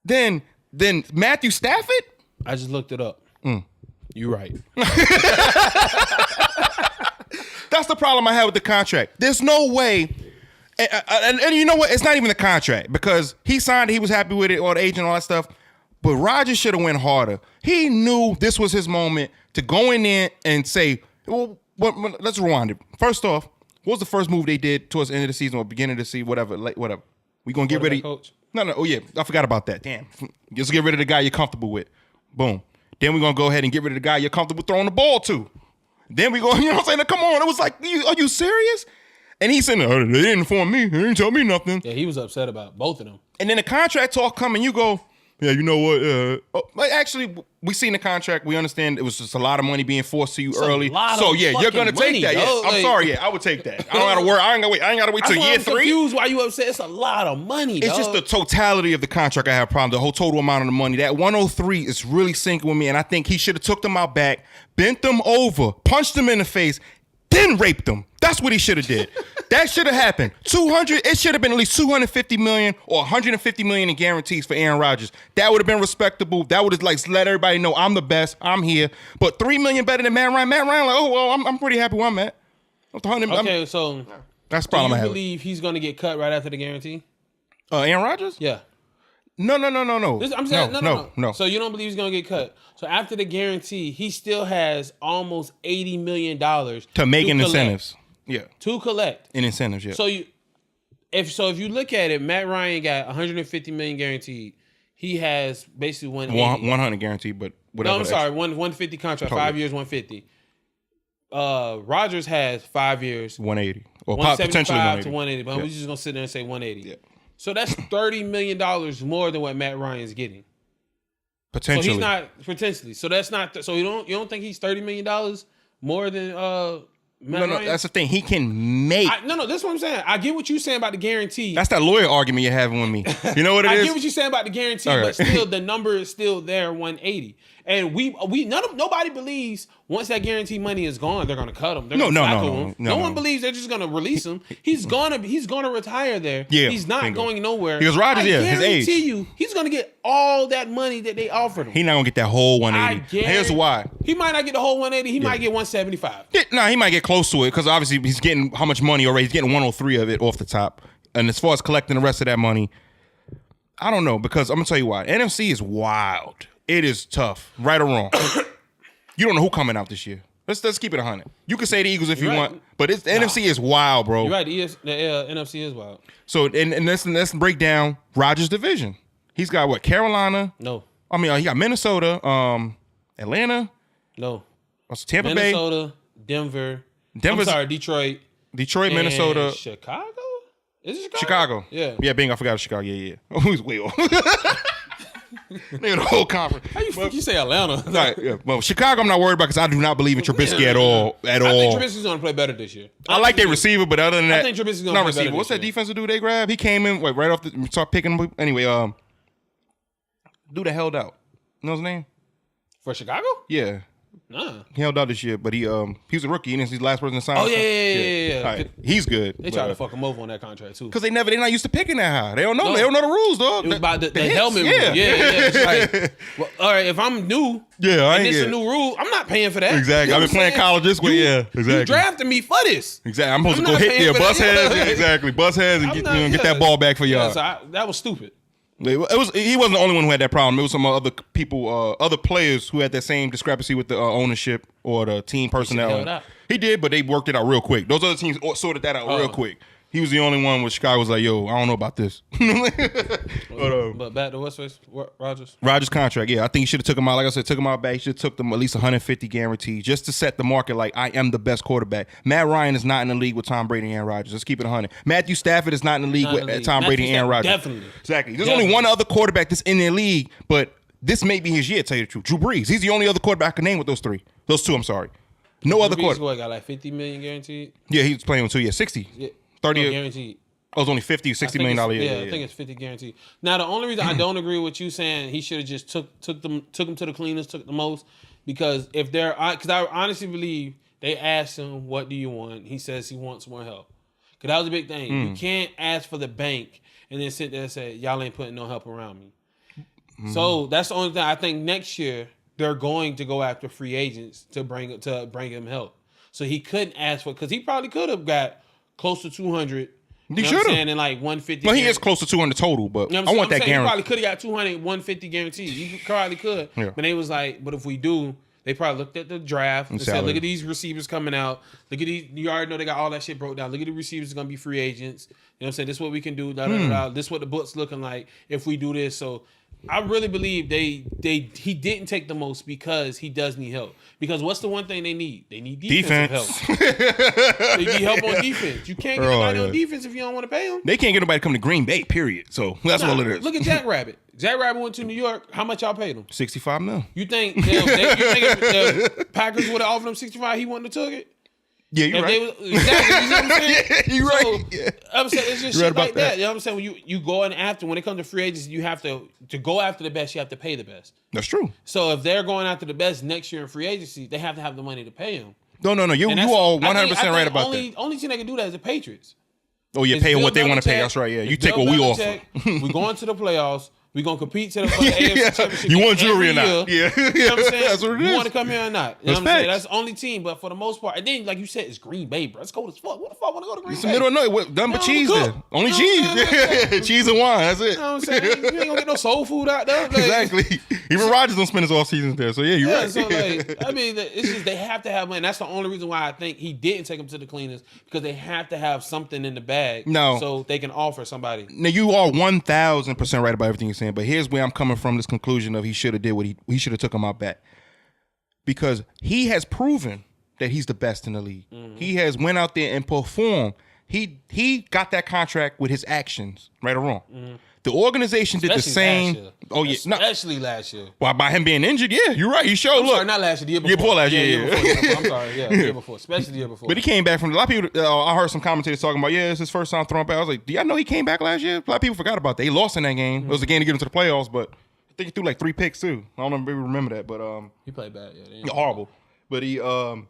than Matthew Stafford? I just looked it up. You're right. That's the problem I have with the contract. There's no way. And you know what? It's not even the contract, because he signed it, he was happy with it, or the agent, all that stuff. But Rodgers should have went harder. He knew this was his moment to go in there and say, well, let's rewind it. First off, what was the first move they did towards the end of the season or beginning of the season, whatever. We going to get rid of... Coach? No. Oh, yeah. I forgot about that. Damn. Just get rid of the guy you're comfortable with. Boom. Then we're going to go ahead and get rid of the guy you're comfortable throwing the ball to. Then we go, you know what I'm saying? Come on. It was like, are you serious? And he said, no, they didn't inform me. They didn't tell me nothing. Yeah, he was upset about both of them. And then the contract talk come and you go, yeah, you know what? Actually, we seen the contract. We understand it was just a lot of money being forced to you early. So yeah, you're gonna take that. Yeah, I'm sorry. Yeah, I would take that. I don't gotta worry. I ain't gotta wait till year 3. I'm confused why you upset. It's a lot of money. It's just the totality of the contract I have a problem. The whole total amount of the money. That 103 is really sinking with me, and I think he should have took them out back, bent them over, punched them in the face, then raped them. That's what he should have did. That should have happened. 200. It should have been at least 250 million or 150 million in guarantees for Aaron Rodgers. That would have been respectable. That would have like let everybody know I'm the best. I'm here. But $3 million better than Matt Ryan. Matt Ryan, like, oh well, I'm pretty happy where I'm at. Okay, so that's the problem. Do you believe he's going to get cut right after the guarantee? Aaron Rodgers? Yeah. No. I'm saying no. So you don't believe he's going to get cut? So after the guarantee, he still has almost $80 million to make in incentives. Yeah. To collect in incentives. Yeah. So if you look at it, Matt Ryan got 150 million guaranteed. He has basically 100 guaranteed, but whatever. No, I'm sorry, 150 contract, totally. 5 years, 150. Rodgers has 5 years, 180, or potentially 180 to 180. But we're just gonna sit there and say 180. Yeah. So that's $30 million more than what Matt Ryan is getting. Potentially. So he's not potentially. So that's not. So you don't think he's $30 million more than Matt Ryan? That's the thing. He can make. No, that's what I'm saying. I get what you're saying about the guarantee. That's that lawyer argument you're having with me. You know what it is? I get what you're saying about the guarantee, right. But still, the number is still there, 180. And nobody believes once that guarantee money is gone, they're gonna cut him. They're gonna tackle him. No one believes they're just gonna release him. He's gonna retire there. Yeah, he's not going nowhere. Because Rodgers, his age. I guarantee you, he's gonna get all that money that they offered him. He's not gonna get that whole 180. Here's why. He might not get the whole 180. He might get 175. He might get close to it because obviously he's getting how much money already? He's getting 103 of it off the top. And as far as collecting the rest of that money, I don't know, because I'm gonna tell you why. NFC is wild. It is tough, right or wrong. You don't know who coming out this year. Let's keep it 100. You can say the Eagles if you want, but the NFC is wild, bro. You're right. The NFC is wild. So and let's break down Rodgers' division. He's got what? Carolina? No. I mean, he got Minnesota, Atlanta. No. Tampa Bay. Minnesota, Denver. I'm sorry, Detroit. Minnesota. Chicago? Is it Chicago? Yeah. Yeah, bingo. I forgot Chicago. Yeah. Who's way off? Nigga, the whole conference. How you say Atlanta? Right, yeah. Well, Chicago, I'm not worried about because I do not believe in Trubisky at all. I think Trubisky's going to play better this year. I like their receiver, but other than that, I think Trubisky's going to play better. What's that defensive dude they grabbed? He came in right off the start picking him. Anyway, dude that held out. You know his name? For Chicago? Yeah. Nah. He held out this year, but he was a rookie. He's the last person to sign. Oh yeah. Right. He's good. They tried to fuck him over on that contract too. Because they're not used to picking that high. They don't know. No. They don't know the rules, dog. It was about the helmet rule. Yeah. It's like, well, all right, if I'm new, and it's a new rule, I'm not paying for that. Exactly. I've been playing college this way. Yeah, exactly. You drafted me for this. Exactly. I'm supposed to go hit bust heads. Yeah, exactly. Bust heads and get that ball back for y'all. So that was stupid. He wasn't the only one who had that problem. It was some other people, other players who had that same discrepancy with the ownership or the team personnel. He did, but they worked it out real quick. Those other teams sorted that out real quick. He was the only one where Chicago was like, yo, I don't know about this. But back to what's Rodgers? Rodgers' contract, yeah. I think he should have took him out. Like I said, took him out back. He should have took them at least 150 guaranteed just to set the market like I am the best quarterback. Matt Ryan is not in the league with Tom Brady and Aaron Rodgers. Let's keep it 100. Matthew Stafford is not in the league with Tom Brady and Aaron Rodgers. Definitely. Exactly. There's only one other quarterback that's in their league, but this may be his year, to tell you the truth. Drew Brees. He's the only other quarterback I can name with those three. Those two, I'm sorry. No other quarterback. Got like 50 million guaranteed? Yeah, he's playing with 2 years. 60. Yeah. 30 guaranteed. Oh, it's only $50 or $60 million a year. Yeah, I think it's 50 guaranteed. Now, the only reason I don't agree with you saying he should have just took them to the cleanest, took the most, because because I honestly believe they asked him, what do you want? He says he wants more help. Because that was a big thing. You can't ask for the bank and then sit there and say, y'all ain't putting no help around me. So that's the only thing. I think next year they're going to go after free agents to bring him help. So he couldn't ask for, because he probably could have got close to 200. He should have. And like 150. Well, he is close to 200 total, but I want that guarantee. He probably could have got 200, 150 guaranteed. You probably could. Yeah. But they was like, but if we do, they probably looked at the draft and said, look at these receivers coming out. Look at these. You already know they got all that shit broke down. Look at the receivers going to be free agents. You know what I'm saying? This is what we can do. This is what the book's looking like if we do this. So I really believe he didn't take the most because he does need help. Because what's the one thing they need? They need defensive help. They need help on defense. You can't get nobody on defense if you don't want to pay them. They can't get nobody to come to Green Bay, period. So that's all it is. Look at Jack Rabbit. Jack Rabbit went to New York. How much y'all paid him? $65 million. You think if the Packers would have offered him 65, he wouldn't have took it? Yeah, you're right. Exactly. You know what I'm saying? You're right. Yeah. I'm saying it's just shit like that. You know what I'm saying? When you go in after, when it comes to free agency, you have to go after the best, you have to pay the best. That's true. So if they're going after the best next year in free agency, they have to have the money to pay him. No. You all 100% right about that. Only team that can do that is the Patriots. Oh, yeah, pay what they want to pay. That's right, yeah. You take what we offer. We're going to the playoffs. We're going to compete for the AFC Championship. You want jury or not? Yeah. You know what I'm saying? That's what it is. You want to come here or not? You know what I'm saying? That's the only team, but for the most part, and then, like you said, it's Green Bay, bro. It's cold as fuck. What the fuck want to go to Green Bay? It's the middle of the night. Nothing but cheese there. Only cheese. Cheese and wine. That's it. You know what I'm saying? You ain't going to get no soul food out there. Like, exactly. Even Rodgers don't spend his all seasons there. So, yeah, you're right. So, I mean, it's just they have to have money. That's the only reason why I think he didn't take him to the cleaners, because they have to have something in the bag so they can offer somebody. Now, you are 1,000% right about everything you're saying, but here's where I'm coming from, this conclusion of he should have did what he should have took him out back, because he has proven that he's the best in the league. Mm-hmm. He has went out there and performed. He got that contract with his actions, right or wrong. Mm-hmm. The organization did the same. Oh yeah, especially last year. Well, by him being injured, yeah, you're right. He showed. Sorry, not last year, the year before. Year before last year. Yeah. I'm sorry, the year before, especially the year before. But he came back from a lot of people. I heard some commentators talking about, it's his first time throwing back. I was like, do y'all know he came back last year? A lot of people forgot about that. He lost in that game. Mm-hmm. It was a game to get him to the playoffs, but I think he threw like 3 picks too. I don't know if you remember that, but he played bad. Yeah, horrible. But he like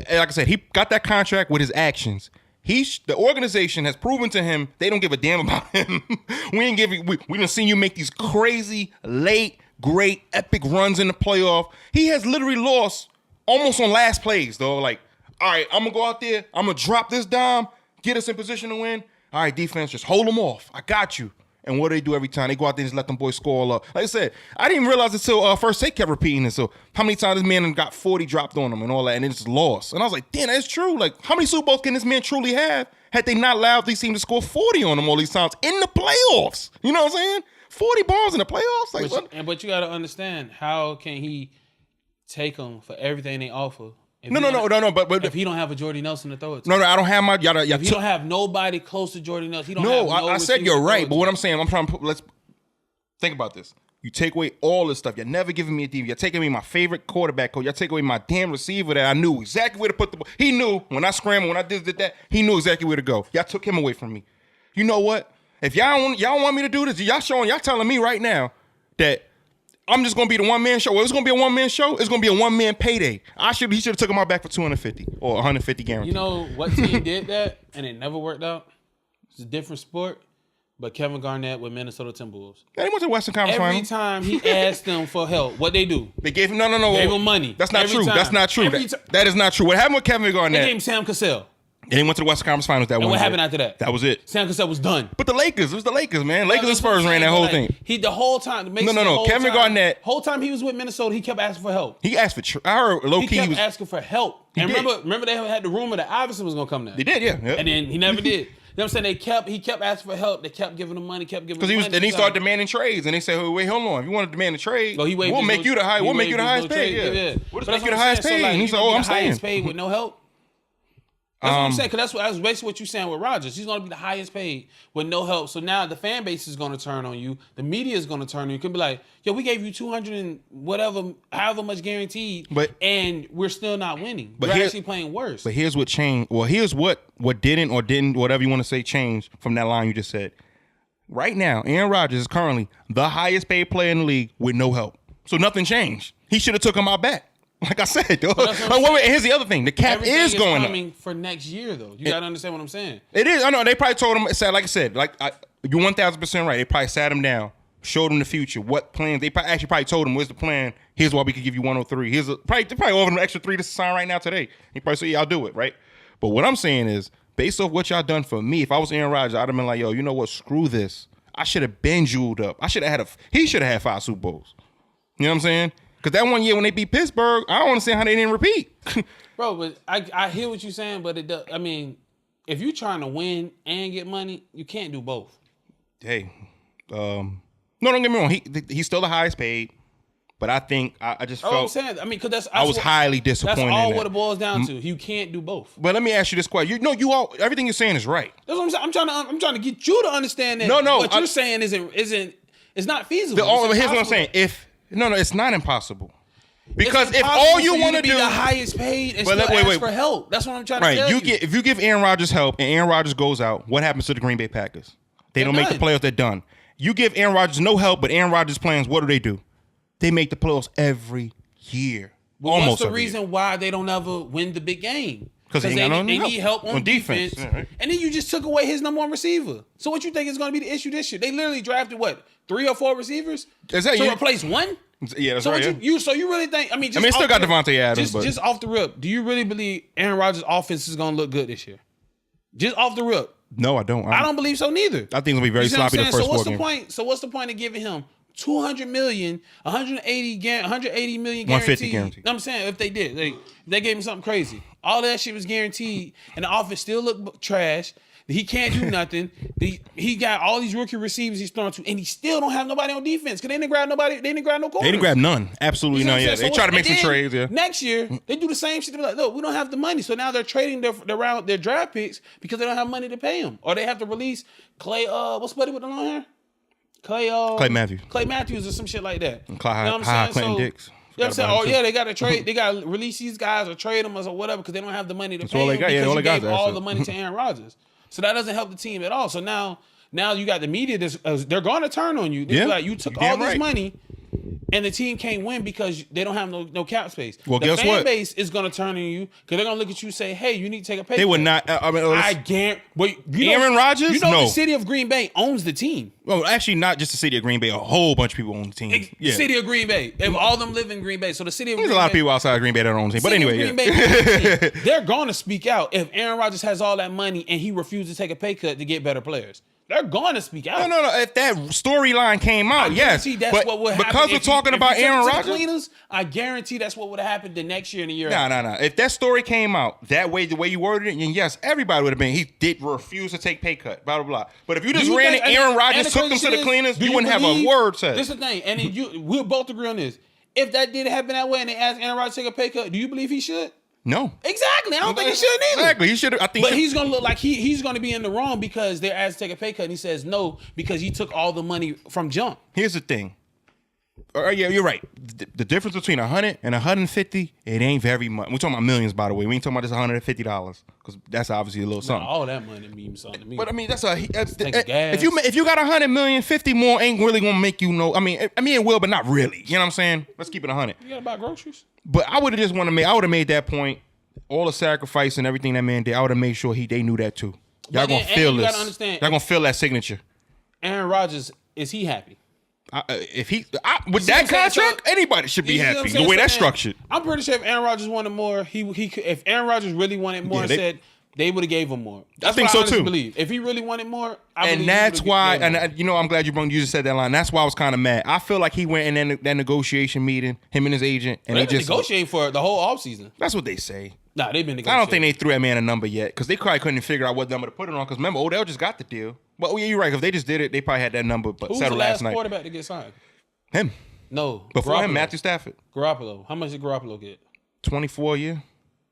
I said, he got that contract with his actions. The organization has proven to him they don't give a damn about him. we done seen you make these crazy, late, great, epic runs in the playoff. He has literally lost almost on last plays, though. Like, all right, I'm going to go out there. I'm going to drop this dime, get us in position to win. All right, defense, just hold them off. I got you. And what do they do every time? They go out there and just let them boys score all up. Like I said, I didn't even realize until First Take kept repeating it. So how many times this man got 40 dropped on him and all that, and it just lost. And I was like, damn, that's true. Like, how many Super Bowls can this man truly have had they not allowed these teams to score 40 on him all these times in the playoffs? You know what I'm saying? 40 balls in the playoffs? Like, but you got to understand, how can he take them for everything they offer? No. But if he don't have a Jordy Nelson to throw it to. No, I don't have my. If he don't have nobody close to Jordy Nelson, I said you're right. But what I'm saying, I'm trying to let's think about this. You take away all this stuff. You're never giving me a DV. You're taking away my favorite quarterback coach. You're taking away my damn receiver that I knew exactly where to put the ball. He knew when I scrambled, when I did that, he knew exactly where to go. Y'all took him away from me. You know what? If y'all want me to do this, y'all telling me right now that I'm just gonna be the one-man show. Well, it's gonna be a one-man show. It's gonna be a one-man payday. He should have took him out back for 250 or 150 guaranteed. You know what team did that and it never worked out? It's a different sport, but Kevin Garnett with Minnesota Timberwolves. Yeah, he went to the Western Conference Final. Every time he asked them for help, what they do? They gave him no. Gave him money. That's not true. That's not true. That is not true. What happened with Kevin Garnett? They gave him Sam Cassell. And he went to the Western Conference Finals that one. And what happened after that? That was it. Sam Cassell was done. But the Lakers, it was the Lakers, man. Lakers and Spurs ran that whole thing. The whole time. No. Kevin Garnett. Whole time he was with Minnesota, he kept asking for help. He asked for. I heard low key. He kept asking for help. And remember they had the rumor that Iverson was gonna come there. They did, yeah. And then he never did. You know what I'm saying? He kept asking for help. They kept giving him money, Because then he started demanding trades, and they said, "Wait, hold on. If you want to demand a trade, we'll make you the highest. We'll make you the highest paid. Yeah, we'll just make you the highest paid." And he said, "Oh, I'm saying, highest paid with no help." That's what I'm saying, because that's basically what you're saying with Rodgers. He's going to be the highest paid with no help. So now the fan base is going to turn on you. The media is going to turn on you. You can be like, yo, we gave you 200 and whatever, however much guaranteed, and we're still not winning. We're actually playing worse. But here's what changed. Well, here's what didn't or didn't, whatever you want to say, changed from that line you just said. Right now, Aaron Rodgers is currently the highest paid player in the league with no help. So nothing changed. He should have took him out back. Like I said, though. Wait, here's the other thing. The cap is going coming up for next year, though. You got to understand what I'm saying. It is. I know. They probably told him, like I said, you're 1,000% right. They probably sat him down, showed him the future, what plans. They probably told him, where's the plan? Here's why we could give you 103. They probably offered him an extra 3 to sign right now today. He probably said, yeah, I'll do it, right? But what I'm saying is, based off what y'all done for me, if I was Aaron Rodgers, I'd have been like, yo, you know what? Screw this. I should have been jeweled up. He should have had 5 Super Bowls. You know what I'm saying? Because that one year when they beat Pittsburgh, I don't understand how they didn't repeat. Bro, but I hear what you're saying, but it does. I mean, if you're trying to win and get money, you can't do both. Hey, No, don't get me wrong. He's still the highest paid. But I think I just felt. I'm saying. I mean, because I was highly disappointed. That's all in what it boils down to. You can't do both. But let me ask you this question. Everything you're saying is right. That's what I'm saying. I'm trying to get you to understand that. What you're saying isn't. It's not feasible. Here's what I'm saying. It's not impossible. Because if all you want to do, the highest paid and still ask for help. That's what I'm trying to tell you. If you give Aaron Rodgers help and Aaron Rodgers goes out, what happens to the Green Bay Packers? They don't make the playoffs. They're done. You give Aaron Rodgers no help, but Aaron Rodgers plans. What do? They make the playoffs every year. Well, what's the reason why they don't ever win the big game? Because they need help on defense. Yeah, right. And then you just took away his number one receiver. So what you think is going to be the issue this year? They literally drafted 3 or 4 receivers to replace one? Yeah, that's so right. You really think? I mean, still got Devontae Adams. Just off the rip, do you really believe Aaron Rodgers' offense is going to look good this year? Just off the rip. No, I don't. I don't believe so neither. I think it'll be very sloppy the first 4 games. So what's the point of giving him $200 million, 180 million guaranteed? 150 guaranteed. I'm saying if they did, they gave him something crazy. All that shit was guaranteed, and the offense still looked trash. He can't do nothing. He got all these rookie receivers he's throwing to, and he still don't have nobody on defense because they didn't grab nobody. They didn't grab no corners. They didn't grab none. Absolutely none. Yeah, they try to make some trades. Yeah. Next year they do the same shit. They're like, look, we don't have the money, so now they're trading their draft picks because they don't have money to pay them, or they have to release Clay. What's buddy with the long hair? Clay Matthews. Clay Matthews or some shit like that. And Clinton Dix. You know what I'm saying? Oh, yeah, they got to trade. They got to release these guys or trade them or whatever because they don't have the money to pay them because you gave all the money to Aaron Rodgers. So that doesn't help the team at all. So now you got the media. They're going to turn on you. They're like, you took all this money and the team can't win because they don't have no cap space. Well, the guess fan what? base is going to turn on you because they're going to look at you and say, hey, you need to take a pay cut. They would not. I guarantee. Aaron Rodgers? No. The city of Green Bay owns the team. Well, actually, not just the city of Green Bay. A whole bunch of people own the team. The city of Green Bay. All of them live in Green Bay. So the city of Green Bay. There's a lot of people outside of Green Bay that own the team. But anyway, they're going to speak out if Aaron Rodgers has all that money and he refuses to take a pay cut to get better players. They're going to speak out. No. If that storyline came out, yes. That's what would happen. Because we're talking about Aaron Rodgers, I guarantee that's what would have happened the next year and the year. No. If that story came out that way, the way you worded it, then yes, everybody would have been. He did refuse to take pay cut. Blah blah blah. But if you just ran it, Aaron Rodgers took them to the cleaners, you wouldn't have a word said. This is the thing, and we'll both agree on this. If that did happen that way, and they asked Aaron Rodgers to take a pay cut, do you believe he should? No. Exactly. I don't think he should either. Exactly. He should. I think. But he's gonna look like he's gonna be in the wrong because they're asked to take a pay cut, and he says no because he took all the money from jump. Here's the thing. Yeah, you're right. The difference between 100 and 150, it ain't very much. We're talking about millions, by the way. We ain't talking about just $150 because that's obviously a little something. All that money means something to me. But I mean, if you got 100 million, 50 more ain't really gonna make you know. I mean, it will, but not really. You know what I'm saying? Let's keep it 100. You gotta buy groceries. But I would have just I would have made that point. All the sacrifice and everything that man did, I would have made sure they knew that too. Y'all gonna feel this. Gotta understand, y'all gonna feel that signature. Aaron Rodgers, is he happy? With that contract, anybody should be happy. The way that's structured. I'm pretty sure if Aaron Rodgers wanted more, if Aaron Rodgers really wanted more, they would have gave him more. That's what I honestly believe. If he really wanted more, and that's why. And I'm glad you just said that line. That's why I was kind of mad. I feel like he went in that negotiation meeting, him and his agent, and they just negotiating for the whole offseason. That's what they say. Nah, they've been negotiating. I don't think they threw that man a number yet because they probably couldn't figure out what number to put it on. Because remember, Odell just got the deal. Well, yeah, you're right. If they just did it, they probably had that number settled last night. Who's the last quarterback to get signed? Him. No. Before him, Matthew Stafford. Garoppolo. How much did Garoppolo get? 24 a year.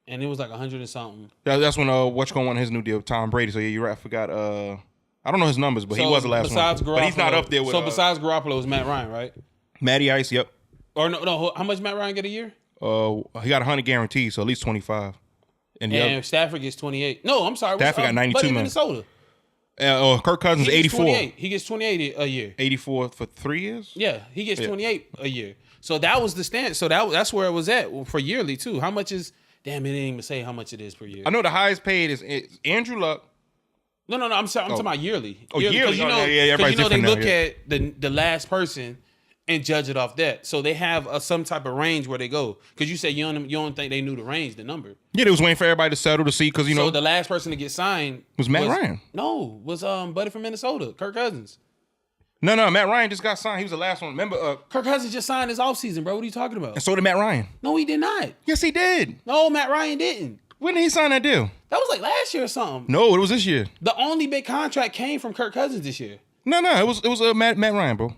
And it was like 100 and something. That's when What's-Going on his new deal, Tom Brady. So yeah, you're right. I forgot. I don't know his numbers, but he was the last one. Garoppolo, but he's not up there with. So besides Garoppolo, is Matt Ryan, right? Matty Ice, yep. Or no. How much Matt Ryan get a year? He got 100 guaranteed, so at least 25. And Stafford gets 28. No, I'm sorry. Stafford got 92 million. Minnesota. Kirk Cousins 84. He gets 28 a year. 84 for 3 years? Yeah, he gets 28 a year. So that was the stand. So that's where it was at for yearly too. How much is? Damn, it didn't even say how much it is per year. I know the highest paid is Andrew Luck. No. I'm talking about yearly. Oh, yearly. Because they look at the last person and judge it off that. So they have some type of range where they go. Because you say you don't think they knew the range, the number. Yeah, they was waiting for everybody to settle to see because So the last person to get signed was Matt Ryan. No, was buddy from Minnesota, Kirk Cousins. No, Matt Ryan just got signed. He was the last one. Remember, Kirk Cousins just signed his offseason, bro. What are you talking about? And so did Matt Ryan. No, he did not. Yes, he did. No, Matt Ryan didn't. When did he sign that deal? That was like last year or something. No, it was this year. The only big contract came from Kirk Cousins this year. No, it was Matt Ryan, bro.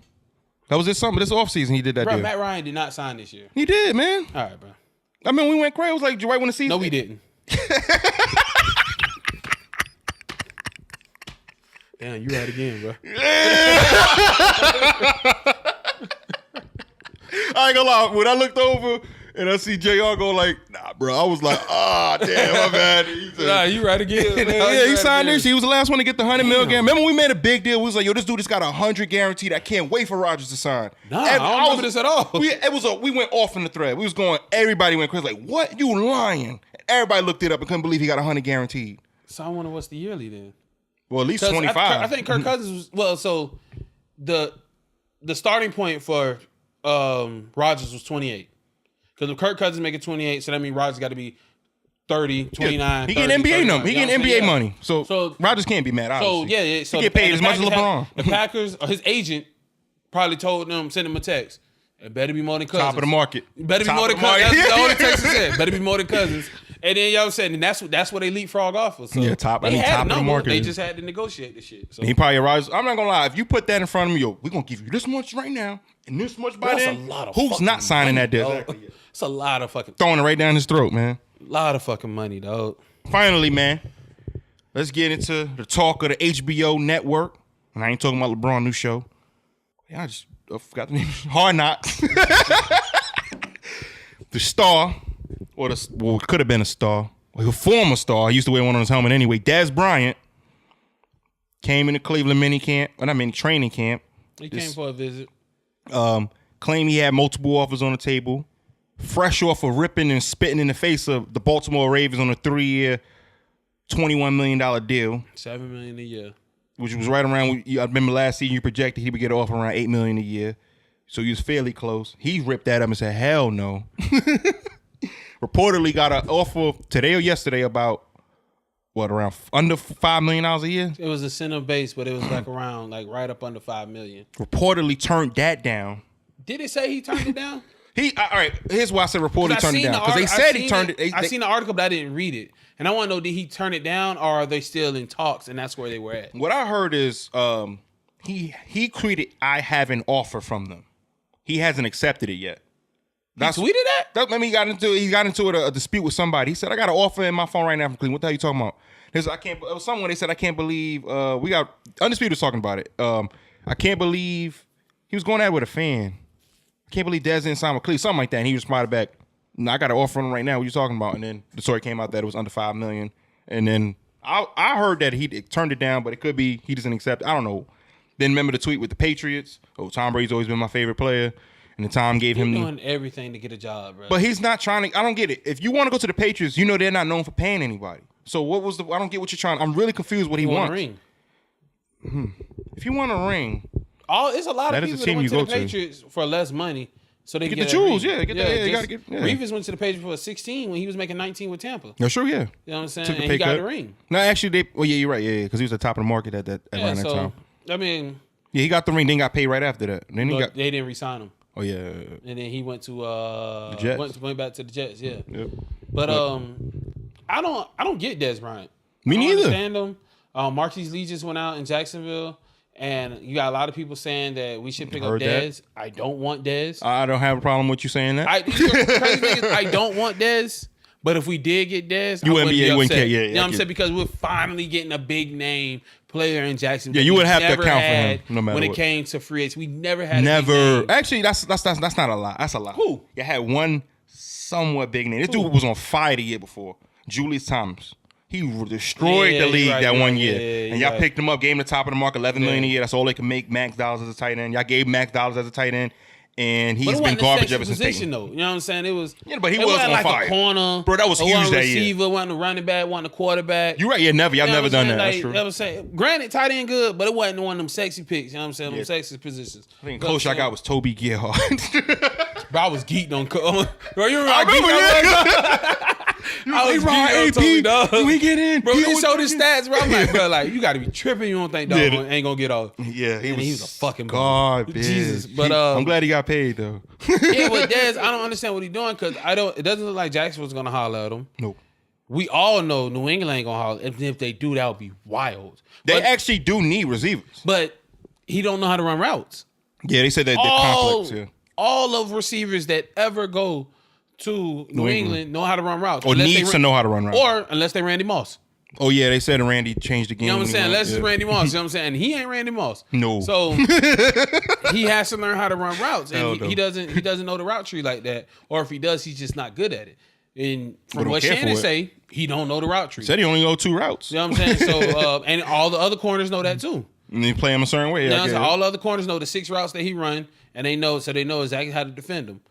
That was this summer, this offseason he did that Bro, deal. Matt Ryan did not sign this year. He did, man. All right, bro. I mean, we went crazy. It was like right when the season. No, we didn't. Damn, you right again, bro. I ain't gonna lie. When I looked over and I see JR go like, nah, bro. I was like, damn, my bad. He said, Nah, you right again. Man. yeah, he signed this. He was the last one to get the $100 million. Remember we made a big deal. We was like, yo, this dude just got 100 guaranteed. I can't wait for Rodgers to sign. Nah, I don't remember this at all. We went off in the thread. We was going. Everybody went crazy. Like, what? You lying? Everybody looked it up and couldn't believe he got 100 guaranteed. So I wonder what's the yearly then. Well, at least 25. I think Kirk Cousins was so the starting point for Rodgers was 28. Because if Kirk Cousins making 28, so that means Rodgers got to be 30, 29. He getting NBA number. He getting NBA money. So Rodgers can't be mad. So yeah. So he get paid as much as LeBron. The Packers, his agent probably told them, send him a text. It better be more than Cousins. Top of the market. It better be more than Cousins. That's the only text he said. Better be more than Cousins. And then y'all said, and that's what they leapfrog off of. So yeah, top of the market. They just had to negotiate this shit. So he probably Rodgers. I'm not gonna lie. If you put that in front of me, yo, we're gonna give you this much right now and this much by then. That's a lot of who's not signing money, that deal? Exactly. It's a lot of fucking throwing it right down his throat, man. A lot of fucking money, dog. Finally, man, let's get into the talk of the HBO network. And I ain't talking about LeBron's new show. Yeah, I just forgot the name. Hard Knocks. The star, or it could have been a star, or a former star. He used to wear one on his helmet anyway. Dez Bryant came into Cleveland training camp. He came for a visit. Claimed he had multiple offers on the table. Fresh off of ripping and spitting in the face of the Baltimore Ravens on a 3-year, $21 million deal. $7 million a year. Which was right around, I remember last season you projected he would get off around $8 million a year. So he was fairly close. He ripped that up and said, hell no. Reportedly got an offer today or yesterday about, around under $5 million a year? It was incentive based, but it was around right up under $5 million. Reportedly turned that down. Did it say he turned it down? All right, here's why I said reportedly turned it down. Because they said he turned it. I seen the article, but I didn't read it. And I want to know, did he turn it down or are they still in talks and that's where they were at? What I heard is he tweeted, I have an offer from them. He hasn't accepted it yet. He tweeted that? I mean, he got into a dispute with somebody. He said, I got an offer in my phone right now from Cleveland. What the hell are you talking about? It was someone, they said, I can't believe, we got, Undisputed was talking about it. I can't believe, he was going at it with a fan. I can't believe Dez didn't sign with Cleveland, something like that. And he responded back, no, I got an offer on him right now. What you talking about? And then the story came out that it was under $5 million. And then I heard that he turned it down, but it could be he doesn't accept it. I don't know. Then remember the tweet with the Patriots? Oh, Tom Brady's always been my favorite player. And the Tom gave him doing everything to get a job, bro. But he's not trying to. I don't get it. If you want to go to the Patriots, they're not known for paying anybody. So what was I don't get what you're trying. I'm really confused what he wants. A ring. If you want a ring, it's a lot of people that went to the Patriots for less money, so they get the jewels. Yeah, Reeves went to the Patriots for 16 when he was making 19 with Tampa. No, sure, yeah. You know what I'm saying? And he got the ring. No, actually, you're right. Yeah, because he was at the top of the market around that time. I mean, yeah, he got the ring. Then got paid right after that. Then they didn't re-sign him. Oh yeah. And then he went to the Jets. Went back to the Jets. Yeah. Yep. But I don't get Dez Bryant. Me neither. I don't understand him. Marquise Lee just went out in Jacksonville, and you got a lot of people saying that we should pick up Dez. I don't want Dez. I don't have a problem with you saying that. Crazy thing is, I don't want Dez. But if we did get Dez, you wouldn't be upset. You know what I'm saying? Because we're finally getting a big name player in Jacksonville. Yeah, you would have to account for him no matter when what. it came to free agents. We never had a big name. Actually, that's not a lot. That's a lot. Who? You had one somewhat big name. This dude was on fire the year before. Julius Thomas. He destroyed the league that 1 year. And y'all picked him up, gave him the top of the market, $11 million a year. That's all they can make max dollars as a tight end. Y'all gave Max dollars as a tight end. And he's been garbage ever since. Though. You know what I'm saying? It was. Yeah, but he was on fire. A corner, bro. That was huge that year. Receiver, wasn't a running back, wasn't a quarterback. You're right. Yeah, never. Y'all never done that. That's true. I was saying, granted, tight end good, but it wasn't one of them sexy picks. You know what I'm saying? Them sexy positions. I think close I got was Toby Gerhardt. Bro, I was geeked on. Bro, you remember I was geeked on Toby, dog. We get in, bro. He showed his stats, bro. I'm like, bro, you got to be tripping. You don't think dog ain't gonna get off? Yeah, he was a fucking garbage. Jesus, but I'm glad he got paid though. Yeah, but Dez, I don't understand what he's doing because it doesn't look like Jacksonville's gonna holler at him. Nope. We all know New England ain't gonna holler. If they do, that would be wild. They actually do need receivers, but he don't know how to run routes. Yeah, they said that they're complex. Yeah. All of receivers that ever go to New England know how to run routes. Or needs to know how to run routes. Or unless they Randy Moss. Oh, yeah, they said Randy changed the game. You know what I'm saying? Unless it's Randy Moss. You know what I'm saying? And he ain't Randy Moss. No. So he has to learn how to run routes. And he doesn't know the route tree like that. Or if he does, he's just not good at it. And from what Shannon say, he don't know the route tree. Said he only know 2 routes. You know what I'm saying? So and all the other corners know that too. And they play him a certain way. You know what I'm saying? All the other corners know the 6 routes that he run, and they know exactly how to defend them.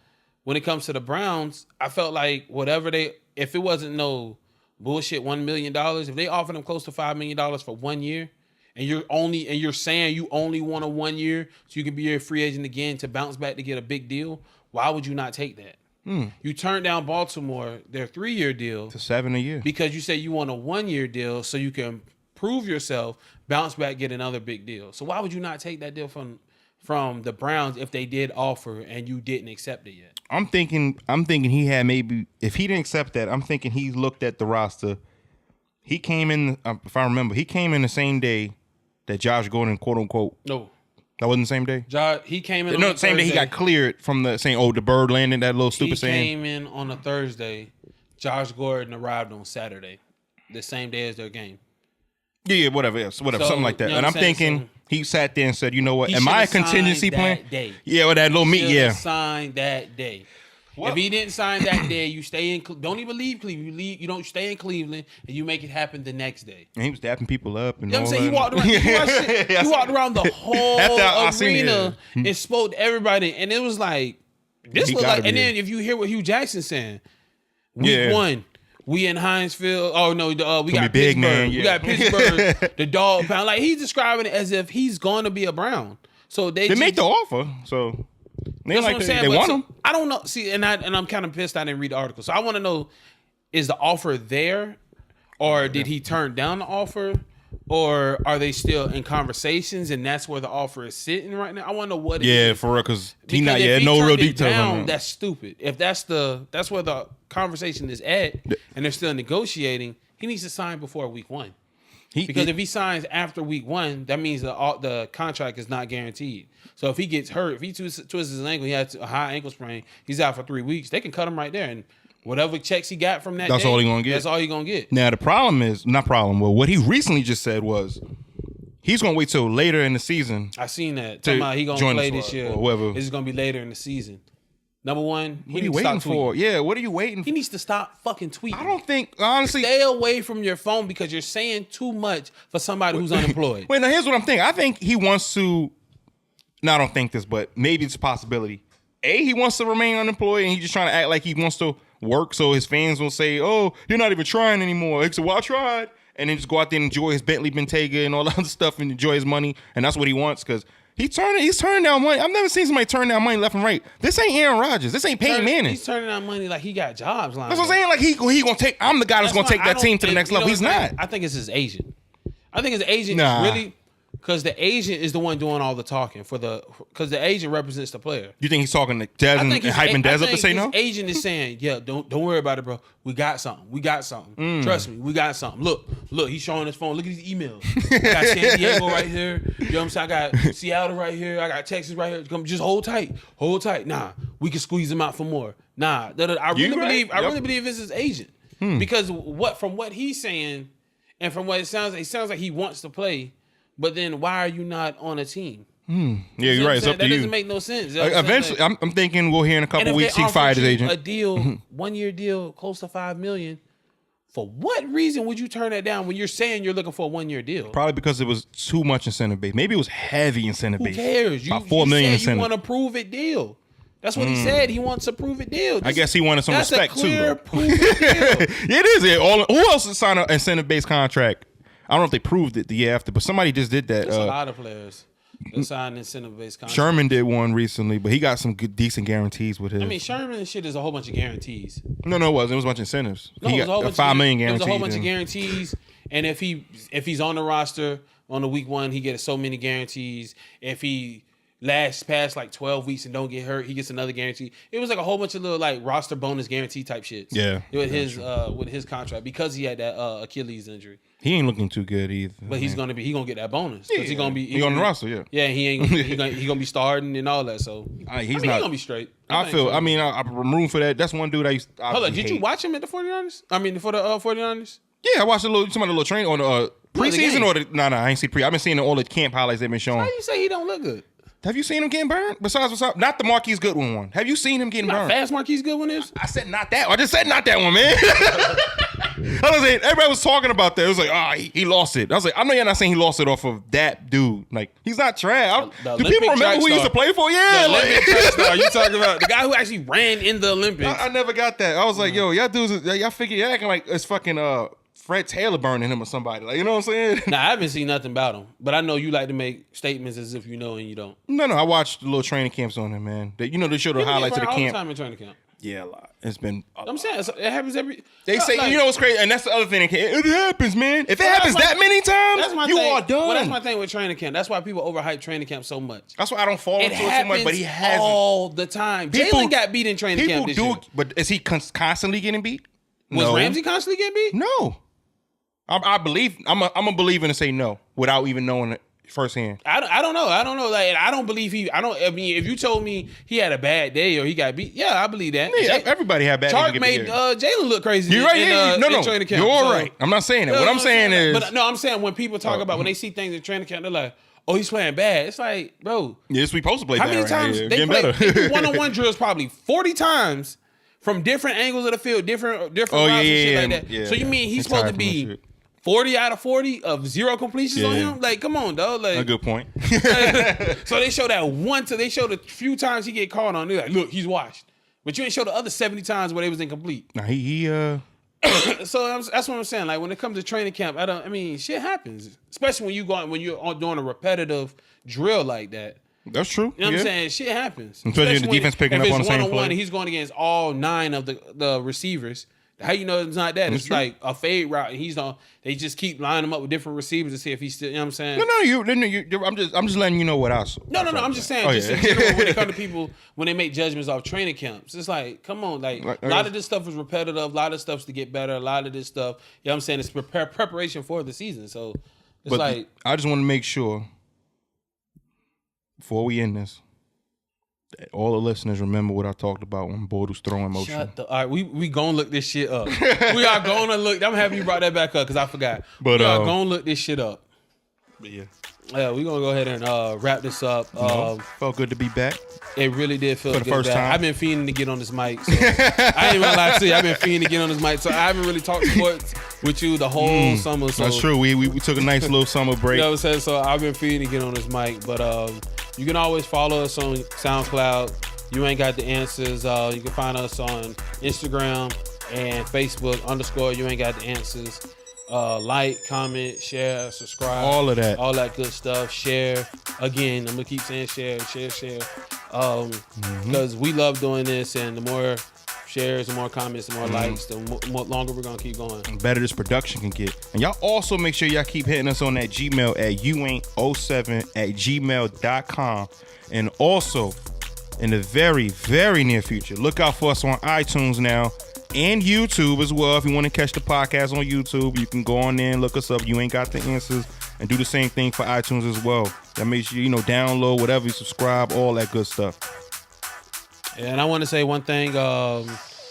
When it comes to the Browns, I felt like if it wasn't no bullshit $1 million, if they offered him close to $5 million for 1 year, and you're saying you only want a 1 year so you can be a free agent again to bounce back to get a big deal, why would you not take that? You turned down Baltimore, their 3-year deal. To 7 a year. Because you say you want a 1-year deal so you can prove yourself, bounce back, get another big deal. So why would you not take that deal from the Browns if they did offer and you didn't accept it yet? I'm thinking he had maybe, if he didn't accept that, I'm thinking he looked at the roster. He came in, if I remember, he came in the same day that Josh Gordon, quote unquote. No. That wasn't the same day? He came in no, on the same day he got cleared from the saying, the bird landed, that little stupid saying. He came in on a Thursday. Josh Gordon arrived on Saturday, the same day as their game. Yeah, whatever, whatever, something like that. And I'm thinking he sat there and said, you know what, am I a contingency plan? Yeah, with that little meat, yeah. Signed that day. What? If he didn't sign that day, you stay in. Don't even leave Cleveland. You don't stay in Cleveland, and you make it happen the next day. And he was dapping people up, and you know what I'm saying. He walked around. He walked around the whole arena and spoke to everybody, and it was like this looked like. And then if you hear what Hugh Jackson's saying, week 1. We in Hinesville. Oh no, we got big Pittsburgh. Man, yeah. We got Pittsburgh. The dog pound. Like he's describing it as if he's going to be a Brown. So they made the offer. So that's what I'm saying. They want him. I don't know. See, and I'm kind of pissed I didn't read the article. So I want to know: is the offer there, or did he turn down the offer, or are they still in conversations and that's where the offer is sitting right now? I want to know what. For real, because he not yet no real details. That's stupid. If that's where the conversation is at, and they're still negotiating, he needs to sign before week 1. Because if he signs after week 1, that means the contract is not guaranteed. So if he gets hurt, if he twists his ankle, he has a high ankle sprain, he's out for 3 weeks. They can cut him right there, and whatever checks he got from that, that's all he's gonna get. That's all he's gonna get. Now the problem is Well, what he recently just said was he's gonna wait till later in the season. I seen that. Talking about he gonna play this year, or whoever. It's gonna be later in the season. Number one, what are you waiting for? Yeah, what are you waiting for? He needs to stop fucking tweeting. I don't think, honestly. Stay away from your phone because you're saying too much for somebody who's unemployed. Wait, now here's what I'm thinking. I think he wants to, no, I don't think this, but maybe it's a possibility. He wants to remain unemployed and he's just trying to act like he wants to work so his fans will say, oh, you're not even trying anymore. He said, well, I tried. And then just go out there and enjoy his Bentley Bentayga and all that other stuff and enjoy his money. And that's what he wants because he's turning down money. I've never seen somebody turn down money left and right. This ain't Aaron Rodgers. This ain't Peyton Manning. He's turning down money like he got jobs. That's what I'm saying. Like he gonna take. I'm the guy that's gonna take that team to the next level. He's not. I think it's his agent. I think his agent is really because the agent is the one doing all the talking because the agent represents the player. You think he's talking to Dez and hyping Dez up to say no? His agent is saying, yeah, don't worry about it, bro. We got something. Trust me, we got something. Look, he's showing his phone. Look at these emails. I got San Diego right here. You know what I'm saying? I got Seattle right here. I got Texas right here. Just hold tight. Nah, we can squeeze him out for more. Nah, I really believe it's his agent because from what he's saying and from what it sounds like he wants to play. But then why are you not on a team? Yeah, you're right. It's up to you. That doesn't make no sense. Eventually, I'm thinking we'll hear in a couple weeks he fired his agent. A deal, 1 year deal, close to $5 million. For what reason would you turn that down when you're saying you're looking for a 1 year deal? Probably because it was too much incentive base. Maybe it was heavy incentive base. Who cares? About $4 million incentive. You want a prove it deal. That's what he said. He wants a prove it deal. I guess he wanted some respect too. That's a clear prove it deal. It is. Who else signed an incentive based contract? I don't know if they proved it the year after, but somebody just did that. There's a lot of players that signed incentive-based contracts. Sherman did one recently, but he got some good, decent guarantees with his. I mean, Sherman and shit is a whole bunch of guarantees. No, it wasn't. It was a bunch of incentives. No, he got $5 million guarantees. It was a whole bunch of guarantees, and if he's on the roster on the week 1, he gets so many guarantees. If he lasts past like 12 weeks and don't get hurt, he gets another guarantee. It was like a whole bunch of little like roster bonus guarantee type shit. Yeah, with his contract because he had that Achilles injury. He ain't looking too good either. But he's gonna get that bonus because he's gonna be he on the roster. Yeah, yeah. He gonna be starting and all that. So he's gonna be straight. I'm rooting for that. That's one dude I used. Hold on, did you watch him at the 49ers? I mean, for the 49ers. Yeah, I watched some of the little training on the preseason or the I ain't seen pre. I've been seeing all the camp highlights they've been showing. How you say he don't look good? Have you seen him getting burned? Besides what's up? Not the Marquise Goodwin one. Have you seen him getting burned? Fast Marquise Goodwin is? I said not that. I just said not that one, man. I was saying, everybody was talking about that. It was like, he lost it. I was like, I know you're not saying he lost it off of that dude. Like, he's not trash. Do people remember who he used to play for? Yeah. The Olympic track star. You talking about the guy who actually ran in the Olympics. I never got that. I was like, yo, y'all dudes, y'all figure you're acting like it's fucking Fred Taylor burning him or somebody. Like, you know what I'm saying? Nah, I haven't seen nothing about him. But I know you like to make statements as if you know and you don't. No, I watched the little training camps on him, man. They show the highlights of the camp. All the time in training camp. Yeah, a lot. It's been. I'm saying it happens every. They say like, you know what's crazy, and that's the other thing. It happens, man. If it happens that many times, you are done. Well, that's my thing with training camp. That's why people overhype training camp so much. That's why I don't fall into it too much. But he has all the time. Jalen got beat in training camp this year. But is he constantly getting beat? Was Ramsey constantly getting beat? No. I believe. I'm a believer to say no without even knowing it firsthand. I don't know. Like, I don't believe he. I mean, if you told me he had a bad day or he got beat, yeah, I believe that. Yeah, everybody had bad days. Chark made Jalen look crazy. You're right. In training camp. You're right. I'm not saying that. What I'm saying is, but no, I'm saying when people talk about when they see things in training camp, they're like, "Oh, he's playing bad." It's like, bro, yes, we supposed to play. How bad many times right they play one-on-one drills? Probably 40 times from different angles of the field, different routes and shit like that. Yeah, so you mean he's supposed to be 40 out of 40 of zero completions on him? Like, come on, dog. Like, a good point. So they show that they showed a few times he get caught on. They're like, look, he's washed. But you ain't show the other 70 times where they was incomplete. Nah, So that's what I'm saying. Like, when it comes to training camp, I mean, shit happens. Especially when you're doing a repetitive drill like that. That's true. You know what I'm saying? Shit happens. Especially the defense picking up on the same play. And he's going against all 9 of the receivers. How you know it's not that? It's like a fade route, and they just keep lining him up with different receivers to see if he's still. You know what I'm saying? No. I'm just letting you know what I saw. No. I'm just saying. In general, when it comes to people when they make judgments off training camps, it's like, come on, like a lot of this stuff is repetitive. A lot of stuff's to get better. A lot of this stuff, you know what I'm saying, it's preparation for the season. So it's like I just want to make sure before we end this, all the listeners remember what I talked about when Bortles throwing motion. All right, we gonna look this shit up. We are gonna look. I'm happy you brought that back up because I forgot. But we are gonna look this shit up. Yeah, we're gonna go ahead and wrap this up. Felt good to be back. It really did feel for good. The first time. I've been fiending to get on this mic. So I ain't gonna lie to you. I've been fiending to get on this mic. So I haven't really talked sports with you the whole summer. So that's true. We took a nice little summer break. You know what I'm saying? So I've been fiending to get on this mic. But you can always follow us on SoundCloud. You Ain't Got the Answers. You can find us on Instagram and Facebook _ You Ain't Got the Answers. Like, comment, share, subscribe. All of that. All that good stuff. Share. Again, I'm going to keep saying share. Because we love doing this, and the more shares, the more comments, the more likes, the more longer we're going to keep going. The better this production can get. And y'all also make sure y'all keep hitting us on that Gmail at youaint07@gmail.com. And also, in the very, very near future, look out for us on iTunes now and YouTube as well. If you want to catch the podcast on YouTube, you can go on there and look us up. You Ain't Got the Answers, and do the same thing for iTunes as well. That makes you, download whatever, you subscribe, all that good stuff. And I want to say one thing.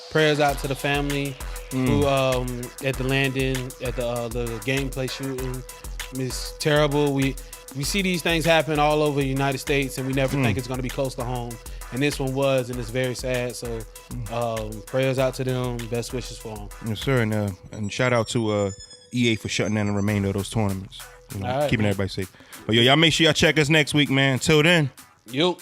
Prayers out to the family who at the landing at the gameplay shooting. It's terrible. We see these things happen all over the United States, and we never think it's going to be close to home. And this one was, and it's very sad. So prayers out to them. Best wishes for them. Yes, sir. And shout out to EA for shutting down the remainder of those tournaments. Keeping everybody safe. But y'all make sure y'all check us next week, man. Until then. Yup.